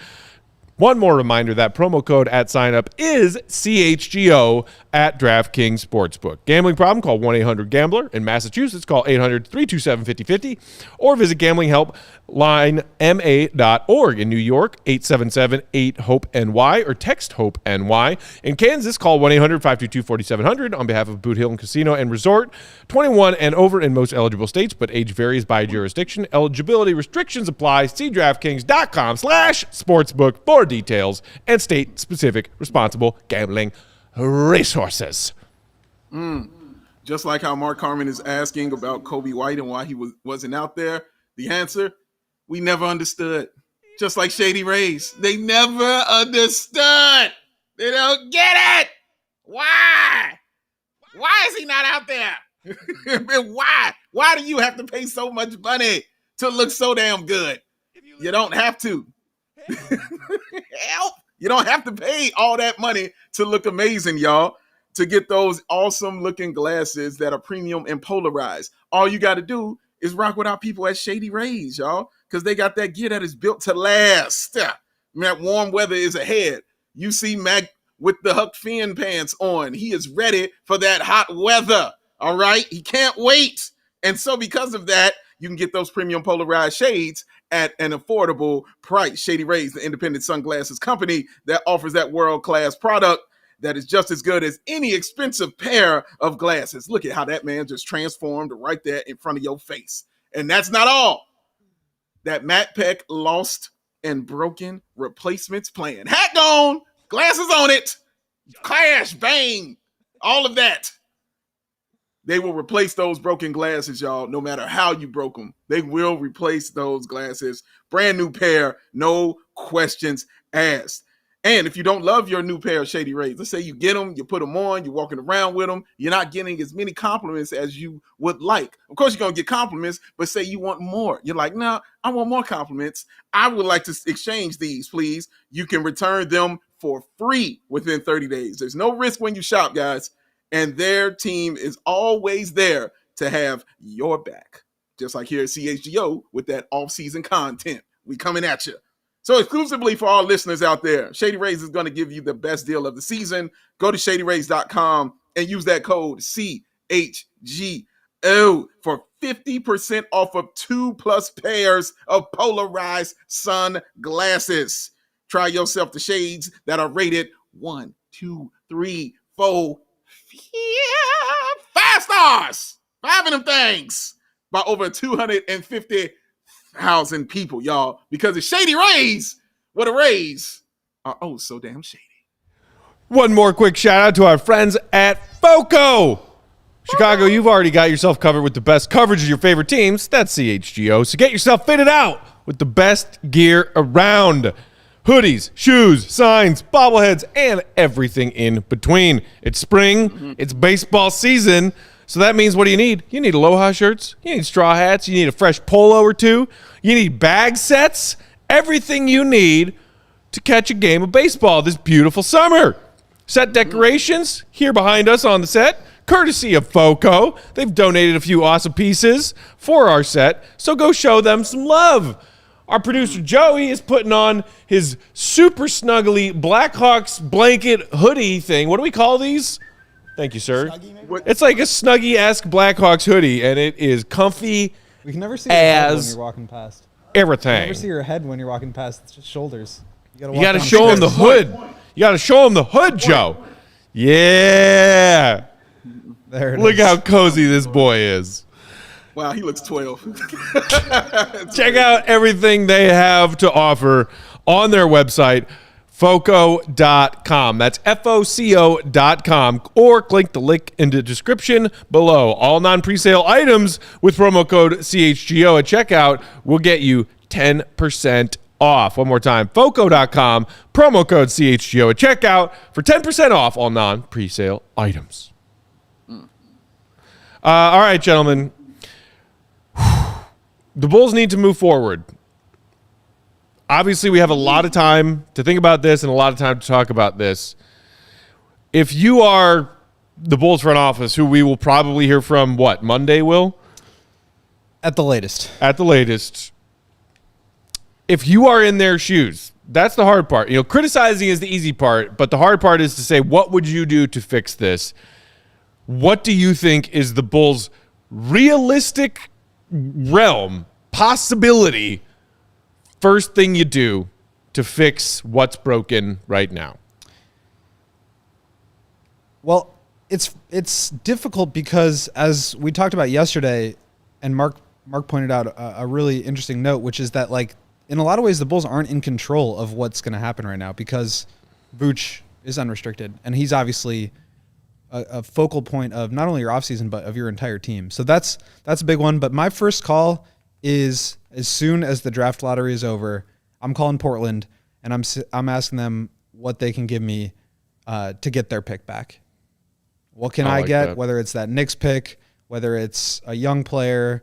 One more reminder, that promo code at signup is CHGO at DraftKings Sportsbook. Gambling problem? Call 1-800-GAMBLER. In Massachusetts, call 800-327-5050 or visit gamblinghelplinema.org. In New York, 877-8-HOPE-NY or text HOPE-NY. In Kansas, call 1-800-522-4700 on behalf of Boot Hill Casino and Resort. 21 and over in most eligible states, but age varies by jurisdiction. Eligibility restrictions apply. See DraftKings.com/sportsbook for details and state-specific responsible gambling resources. Just like how Mark Carmen is asking about Kobe White and why he wasn't out there, the answer, we never understood. Just like Shady Rays, they never understood. They don't get it. Why? Why is he not out there? Why? Why do you have to pay so much money to look so damn good? You don't have to. Help. You don't have to pay all that money to look amazing, y'all, to get those awesome looking glasses that are premium and polarized. All you got to do is rock with our people at Shady Rays, y'all, because they got that gear that is built to last. That warm weather is ahead. You see Mac with the Huck Finn pants on. He is ready for that hot weather. All right. He can't wait. And so because of that, you can get those premium polarized shades at an affordable price. Shady Rays, the independent sunglasses company that offers that world-class product that is just as good as any expensive pair of glasses. Look at how that man just transformed right there in front of your face. And that's not all. That Matt Peck lost and broken replacements plan. Hat gone, glasses on it, clash, bang, all of that. They will replace those broken glasses, y'all, no matter how you broke them. They will replace those glasses. Brand new pair, no questions asked. And if you don't love your new pair of Shady Rays, let's say you get them, you put them on, you're walking around with them, you're not getting as many compliments as you would like. Of course, you're going to get compliments, but say you want more. You're like, no, I want more compliments. I would like to exchange these, please. You can return them for free within 30 days. There's no risk when you shop, guys. And their team is always there to have your back. Just like here at CHGO with that off-season content. We coming at you. So exclusively for all listeners out there, Shady Rays is going to give you the best deal of the season. Go to shadyrays.com and use that code CHGO for 50% off of 2+ pairs of polarized sunglasses. Try yourself the shades that are rated 1, 2, 3, 4, 5 stars. 5 of them things by over 250,000 people, y'all. Because it's Shady Rays, where the Rays are oh so damn shady. One more quick shout out to our friends at FOCO. Chicago, you've already got yourself covered with the best coverage of your favorite teams. That's CHGO. So get yourself fitted out with the best gear around. Hoodies, shoes, signs, bobbleheads, and everything in between. It's spring. It's baseball season. So that means, what do you need? You need Aloha shirts. You need straw hats. You need a fresh polo or two. You need bag sets. Everything you need to catch a game of baseball this beautiful summer. Set decorations here behind us on the set, courtesy of FOCO. They've donated a few awesome pieces for our set, so go show them some love. Our producer, Joey, is putting on his super snuggly Blackhawks blanket hoodie thing. What do we call these? Thank you, sir. It's like a Snuggie-esque Blackhawks hoodie, and it is comfy. We can never see your head when as you're walking past. everything. You never see your head when you're walking past. It's just shoulders. You got to show him the hood. You got to show him the hood, Joe. Yeah. There it Look is. how cozy this boy is. Wow, he looks 12. Check out everything they have to offer on their website, foco.com. That's FOCO.com, or click the link in the description below. All non-presale items with promo code CHGO at checkout will get you 10% off. One more time, foco.com, promo code CHGO at checkout for 10% off all non-presale items. All right, gentlemen. The Bulls need to move forward. Obviously, we have a lot of time to think about this and a lot of time to talk about this. If you are the Bulls front office, who we will probably hear from, Monday, Will? At the latest. At the latest. If you are in their shoes, that's the hard part. Criticizing is the easy part, but the hard part is to say, what would you do to fix this? What do you think is the Bulls' realistic realm, possibility, first thing you do to fix what's broken right now? Well, it's difficult because, as we talked about yesterday, and Mark pointed out a really interesting note, which is that, like, in a lot of ways, the Bulls aren't in control of what's going to happen right now because Vooch is unrestricted, and he's obviously a focal point of not only your offseason but of your entire team. So that's a big one. But my first call is, as soon as the draft lottery is over, I'm calling Portland, and I'm asking them what they can give me to get their pick back. What can I get? That. Whether it's that Knicks pick, whether it's a young player,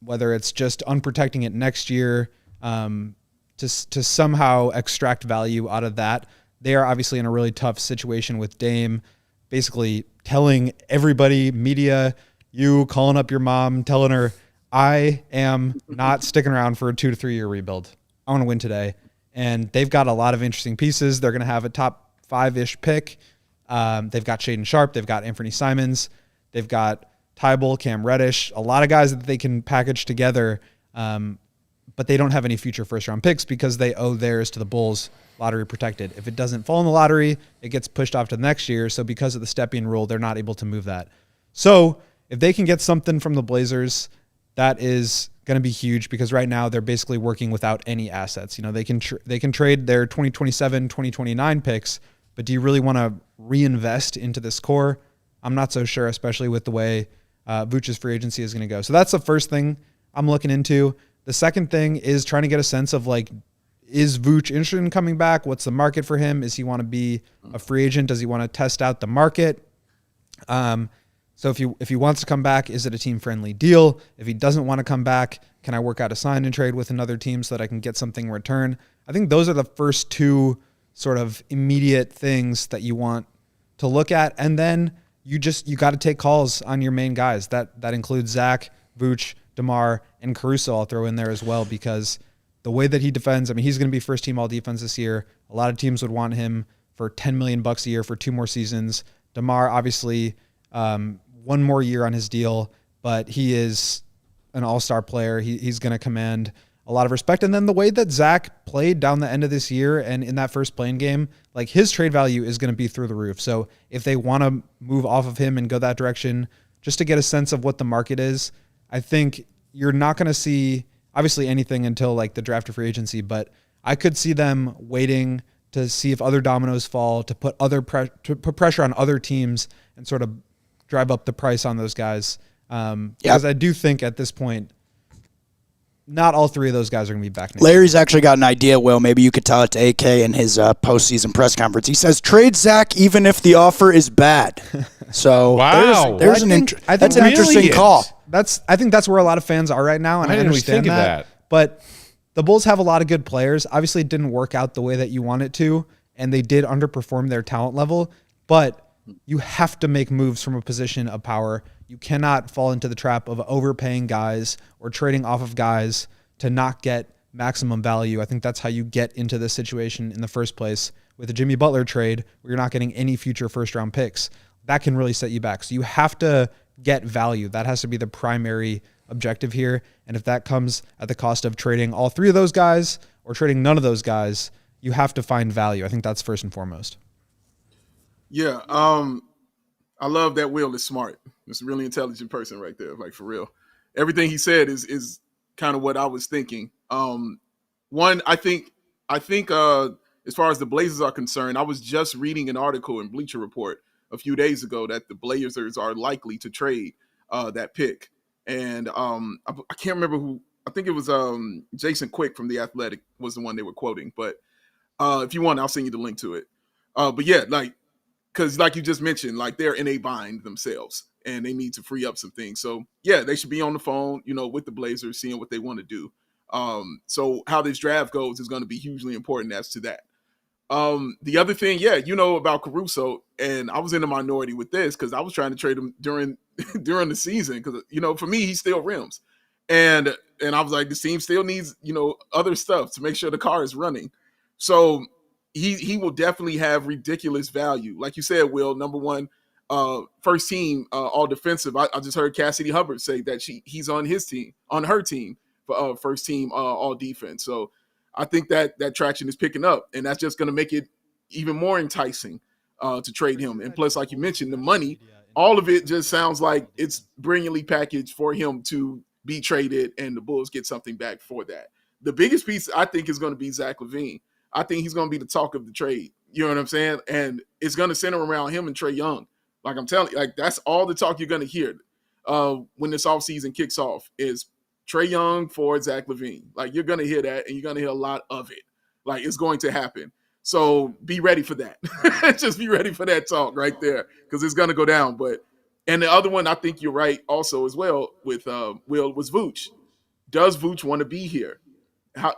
whether it's just unprotecting it next year, to somehow extract value out of that. They are obviously in a really tough situation with Dame basically telling everybody, media, you calling up your mom, telling her, I am not sticking around for a 2 to 3 year rebuild. I want to win today. And they've got a lot of interesting pieces. They're going to have a top 5-ish pick. They've got Shaedon Sharpe. They've got Anthony Simons. They've got Tybal, Cam Reddish, a lot of guys that they can package together. But they don't have any future first-round picks because they owe theirs to the Bulls, lottery protected. If it doesn't fall in the lottery, it gets pushed off to the next year. So because of the step-in rule, they're not able to move that. So if they can get something from the Blazers, that is going to be huge because right now they're basically working without any assets. They can trade their 2027, 2029 picks, but do you really want to reinvest into this core? I'm not so sure, especially with the way Vooch's free agency is going to go. So that's the first thing I'm looking into. The second thing is trying to get a sense of, like, is Vooch interested in coming back? What's the market for him? Does he want to be a free agent? Does he want to test out the market? So if he wants to come back, is it a team-friendly deal? If he doesn't want to come back, can I work out a sign and trade with another team so that I can get something in return? I think those are the first two sort of immediate things that you want to look at. And then you got to take calls on your main guys. That includes Zach, Vooch, DeMar, and Caruso I'll throw in there as well because the way that he defends, I mean, he's going to be first-team all-defense this year. A lot of teams would want him for $10 million a year for 2 more seasons. DeMar, obviously, 1 more year on his deal, but he is an all-star player. He's going to command a lot of respect. And then the way that Zach played down the end of this year and in that first playing game, like, his trade value is going to be through the roof. So if they want to move off of him and go that direction, just to get a sense of what the market is, I think you're not going to see obviously anything until, like, the draft or free agency, but I could see them waiting to see if other dominoes fall, to put pressure on other teams and sort of drive up the price on those guys. Because I do think at this point, not all 3 of those guys are going to be back next Larry's year. Actually got an idea, Will. Maybe you could tell it to AK in his postseason press conference. He says, trade Zach even if the offer is bad. So wow. that's an interesting call. I think that's where a lot of fans are right now, and I understand that. But the Bulls have a lot of good players. Obviously, it didn't work out the way that you want it to, and they did underperform their talent level. But you have to make moves from a position of power. You cannot fall into the trap of overpaying guys or trading off of guys to not get maximum value. I think that's how you get into this situation in the first place with the Jimmy Butler trade where you're not getting any future first-round picks. That can really set you back. So you have to get value. That has to be the primary objective here. And if that comes at the cost of trading all 3 of those guys or trading none of those guys, you have to find value. I think that's first and foremost. Yeah. I love that Will is smart. It's a really intelligent person right there, like, for real. Everything he said is kind of what I was thinking. One, I think as far as the Blazers are concerned, I was just reading an article in Bleacher Report a few days ago that the Blazers are likely to trade that pick. And I can't remember who. I think it was Jason Quick from The Athletic was the one they were quoting. But if you want, I'll send you the link to it. But yeah, like, because like you just mentioned, like, they're in a bind themselves and they need to free up some things. So yeah, they should be on the phone, with the Blazers, seeing what they want to do. So how this draft goes is going to be hugely important as to that. The other thing, about Caruso, and I was in the minority with this because I was trying to trade him during the season because, for me, he still rims. And I was like, this team still needs, other stuff to make sure the car is running. So he will definitely have ridiculous value. Like you said, Will, number one, first team all defensive. I just heard Cassidy Hubbard say that he's on her team for first team all defense. So I think that traction is picking up, and that's just going to make it even more enticing to trade him. And plus, like you mentioned, the money, all of it just sounds like it's brilliantly packaged for him to be traded, and the Bulls get something back for that. The biggest piece, I think, is going to be Zach LaVine. I think he's going to be the talk of the trade. You know what I'm saying? And it's going to center around him and Trae Young. Like I'm telling you, like that's all the talk you're going to hear when this offseason kicks off is Trae Young for Zach LaVine. Like you're going to hear that, and you're going to hear a lot of it. Like it's going to happen. So be ready for that. Just be ready for that talk right there, because it's going to go down. And the other one, I think you're right also as well with Will, was Vooch. Does Vooch want to be here? How,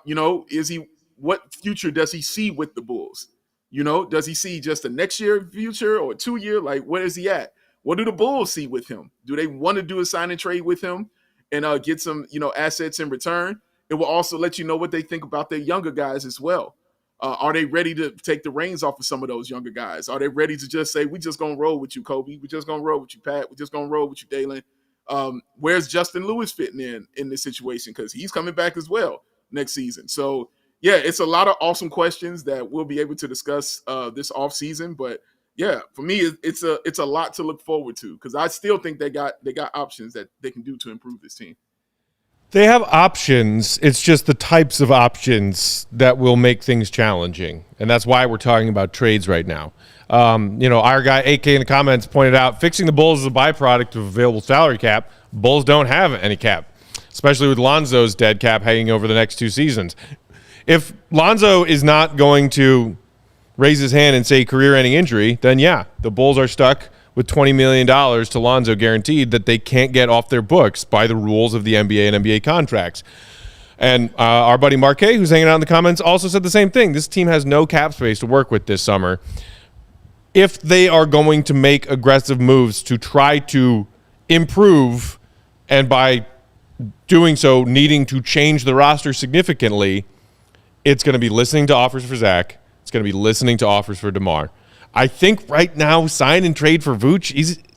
what future does he see with the Bulls? Does he see just a next year future or a 2 year? Like, where is he at? What do the Bulls see with him? Do they want to do a sign and trade with him and get some, assets in return? It will also let you know what they think about their younger guys as well. Are they ready to take the reins off of some of those younger guys? Are they ready to just say, we just going to roll with you, Kobe? We just going to roll with you, Pat. We just going to roll with you, Dalen. Where's Justin Lewis fitting in this situation? Because he's coming back as well next season. So, yeah, it's a lot of awesome questions that we'll be able to discuss this offseason. But, yeah, for me, it's a lot to look forward to, because I still think they got options that they can do to improve this team. They have options. It's just the types of options that will make things challenging. And that's why we're talking about trades right now. Our guy, AK, in the comments pointed out, fixing the Bulls is a byproduct of available salary cap. Bulls don't have any cap, especially with Lonzo's dead cap hanging over the next 2 seasons. If Lonzo is not going to raise his hand and say career-ending injury, then, yeah, the Bulls are stuck with $20 million to Lonzo guaranteed that they can't get off their books by the rules of the NBA and NBA contracts. And our buddy Marquet, who's hanging out in the comments, also said the same thing. This team has no cap space to work with this summer. If they are going to make aggressive moves to try to improve, and by doing so needing to change the roster significantly, it's going to be listening to offers for Zach. It's going to be listening to offers for DeMar. I think right now, sign and trade for Vooch,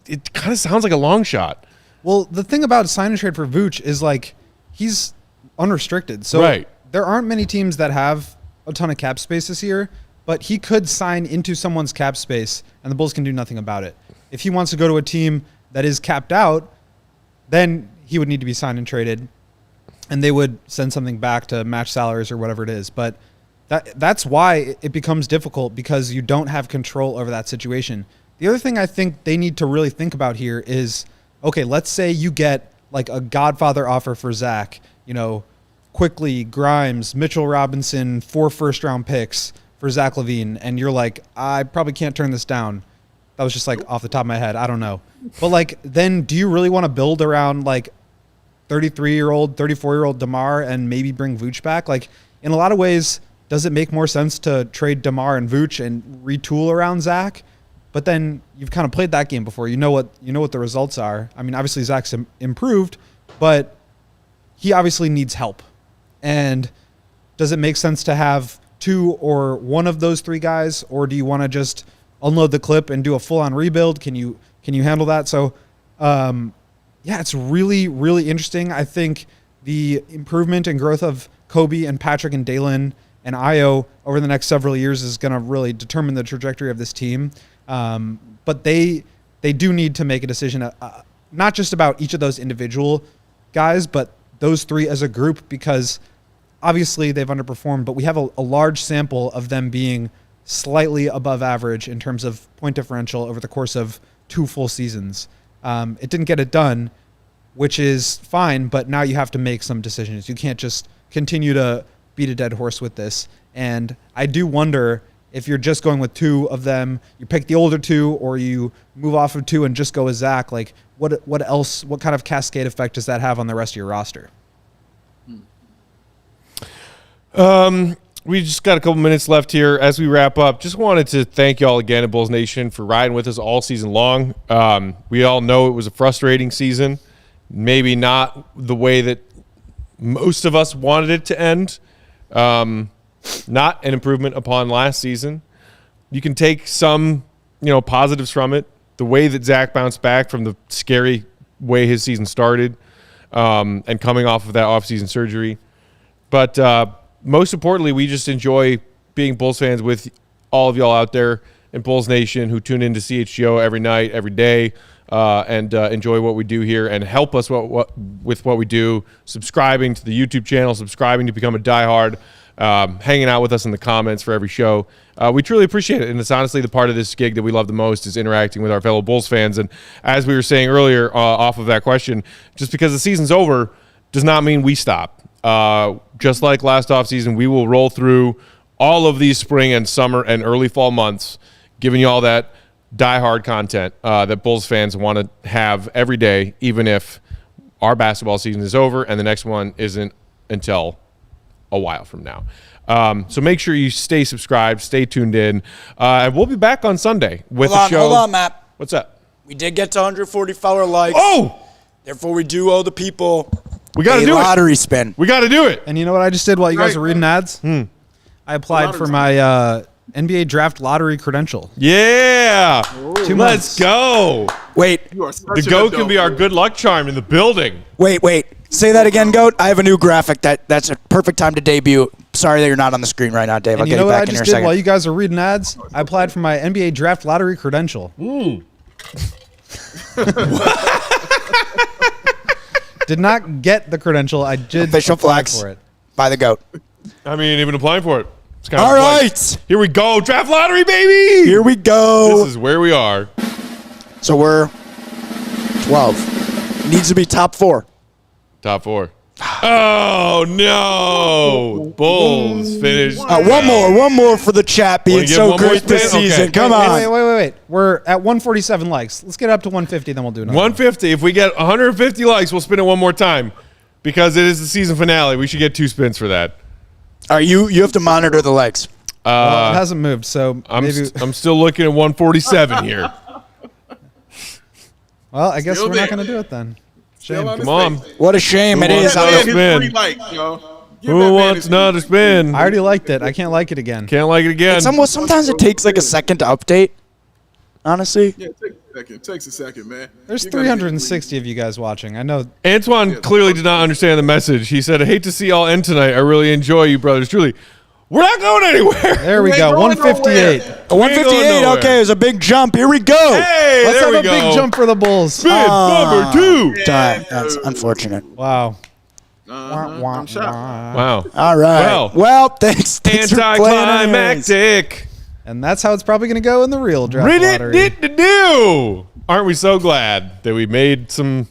it kind of sounds like a long shot. Well, the thing about sign and trade for Vooch is, like, he's unrestricted. So right. There aren't many teams that have a ton of cap space this year, but he could sign into someone's cap space, and the Bulls can do nothing about it. If he wants to go to a team that is capped out, then he would need to be signed and traded, and they would send something back to match salaries or whatever it is. But that's why it becomes difficult, because you don't have control over that situation. The other thing I think they need to really think about here is, okay, let's say you get like a Godfather offer for Zach, Quickly, Grimes, Mitchell Robinson, 4 first-round picks for Zach LaVine, and you're like, I probably can't turn this down. That was just like off the top of my head. I don't know. But like, then do you really want to build around like 33-year-old, 34-year-old DeMar and maybe bring Vooch back? Like, in a lot of ways, does it make more sense to trade DeMar and Vooch and retool around Zach? But then you've kind of played that game before. You know what the results are. I mean, obviously Zach's improved, but he obviously needs help. And does it make sense to have 2 or 1 of those 3 guys, or do you want to just unload the clip and do a full-on rebuild? Can you handle that? So, it's really, really interesting. I think the improvement and growth of Kobe and Patrick and Dalen and Io over the next several years is going to really determine the trajectory of this team. But they do need to make a decision, not just about each of those individual guys, but those 3 as a group, because obviously they've underperformed, but we have a large sample of them being slightly above average in terms of point differential over the course of 2 full seasons. It didn't get it done, which is fine, but now you have to make some decisions. You can't just continue to beat a dead horse with this. And I do wonder if you're just going with 2 of them, you pick the older 2, or you move off of 2 and just go with Zach. Like, what else? What kind of cascade effect does that have on the rest of your roster? We just got a couple minutes left here as we wrap up. Just wanted to thank y'all again at Bulls Nation for riding with us all season long. We all know it was a frustrating season. Maybe not the way that most of us wanted it to end. Not an improvement upon last season. You can take some, positives from it. The way that Zach bounced back from the scary way his season started, and coming off of that offseason surgery. But most importantly, we just enjoy being Bulls fans with all of y'all out there in Bulls Nation who tune into CHGO every night, every day, and enjoy what we do here and help us with what we do, subscribing to the YouTube channel, subscribing to become a diehard, hanging out with us in the comments for every show. We truly appreciate it, and it's honestly the part of this gig that we love the most is interacting with our fellow Bulls fans. And as we were saying earlier off of that question, just because the season's over does not mean we stop. Just like last offseason, we will roll through all of these spring and summer and early fall months, giving you all that diehard content that Bulls fans want to have every day, even if our basketball season is over and the next one isn't until a while from now. So make sure you stay subscribed, stay tuned in, and we'll be back on Sunday with the show. Hold on, Matt. What's up? We did get to 144 likes. Oh! Therefore, we do owe the people We got to do lottery spin. We got to do it. And you know what I just did while you guys were reading ads? I applied for my NBA draft lottery credential. Yeah. 2 months. Let's go. Wait, You are such The an GOAT adult, can be our dude. good luck charm in the building. wait. Say that again, Goat. I have a new graphic. That's a perfect time to debut. Sorry that you're not on the screen right now, Dave. I'll And get you know you what I back in here just in a did while second. you guys were reading ads? I applied for my NBA draft lottery credential. Did not get the credential. I did Official apply flex for it. by the Goat. I mean, even applying for it. It's kind All of like, right. here we go. Draft lottery, baby. Here we go. This is where we are. So we're 12. Needs to be top 4. Top 4. Oh, no. Bulls finished. One more for the chat being Wanna give so one more great this spin? Okay. season. Come on. Wait. We're at 147 likes. Let's get up to 150, then we'll do another. 150. If we get 150 likes, we'll spin it one more time because it is the season finale. We should get 2 spins for that. All right, you have to monitor the likes. Well, it hasn't moved, so maybe. I'm still looking at 147 here. Well, I guess Still we're not there. going to do it then. Still Shame. on his Come on. face. What a shame it wants is. that Man, man his spin? 3 likes, yo. Give that Who man wants his another 3 spin? I already liked it. I can't like it again. Can't like it again. Sometimes it takes like a second to update, honestly. Yeah, it takes a second. It takes a second, man. There's You gotta get 360 of you guys watching. I know. Antoine clearly did not understand the message. He said, I hate to see y'all end tonight. I really enjoy you, brothers. Truly. We're not going anywhere. There we ain't go. going 158. nowhere. A 158, nowhere. okay, it was a big jump. Here we go. Hey, Let's there have we a go. big jump for the Bulls. Spin number 2. That's unfortunate. Wow. I'm shocked. Wow. All right. Well, thanks for playing anyways. Anticlimactic. And that's how it's probably going to go in the real draft lottery. Rid-it-dit-to-do. Aren't we so glad that we made some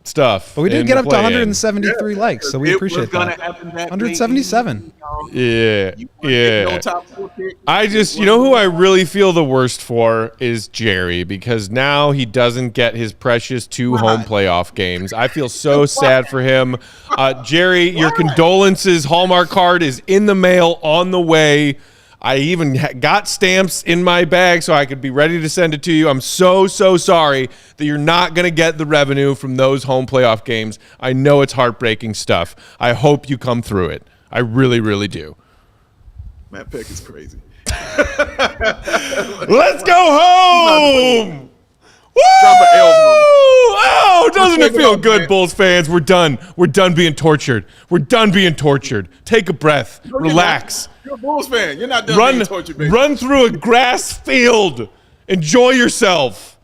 stuff? But we did in get the up to play-in? 173 likes, so we It appreciate was gonna that. happen that 177. Yeah. No Yeah. top 4 pick. I just, you know who I really feel the worst for is Jerry, because now he doesn't get his precious 2 home playoff games. I feel so sad for him. Jerry, your condolences Hallmark card is in the mail on the way. I even got stamps in my bag so I could be ready to send it to you. I'm so sorry that you're not going to get the revenue from those home playoff games. I know it's heartbreaking stuff. I hope you come through it. I really, really do. Matt Peck is crazy. Let's go home! Woo! Drop an elbow. Oh, doesn't it Let's feel take it good, off, man. Bulls fans? We're done. We're done being tortured. We're done being tortured. Take a breath. Relax. You're a Bulls fan. You're not done Run, being tortured, baby. run through a grass field. Enjoy yourself.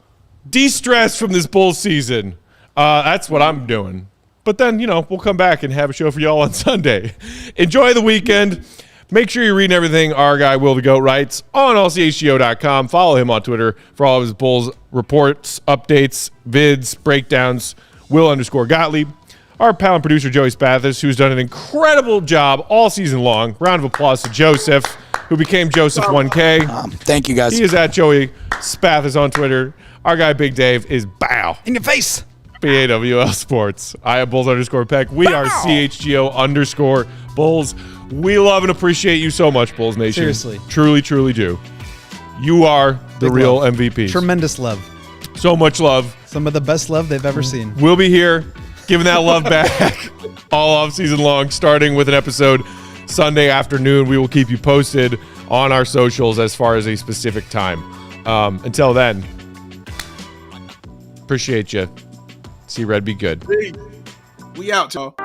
De-stress from this Bulls season. That's what I'm doing. But then, we'll come back and have a show for y'all on Sunday. Enjoy the weekend. Make sure you're reading everything our guy Will the Goat writes on allchgo.com. Follow him on Twitter for all of his Bulls reports, updates, vids, breakdowns. Will_Gottlieb. Our pal and producer Joey Spathis, who's done an incredible job all season long. Round of applause to Joseph, who became Joseph 1K. Thank you, guys. He is at Joey Spathis on Twitter. Our guy Big Dave is Bow. In your face. BAWL Sports. I am Bulls_Peck. We are CHGO_Bulls. We love and appreciate you so much, Bulls Nation. Seriously. Truly, truly do. You are the Big real love. MVP. Tremendous love. So much love. Some of the best love they've ever seen. We'll be here giving that love back all off season long, starting with an episode Sunday afternoon. We will keep you posted on our socials as far as a specific time. Until then, appreciate you. See Red be good. We out, y'all.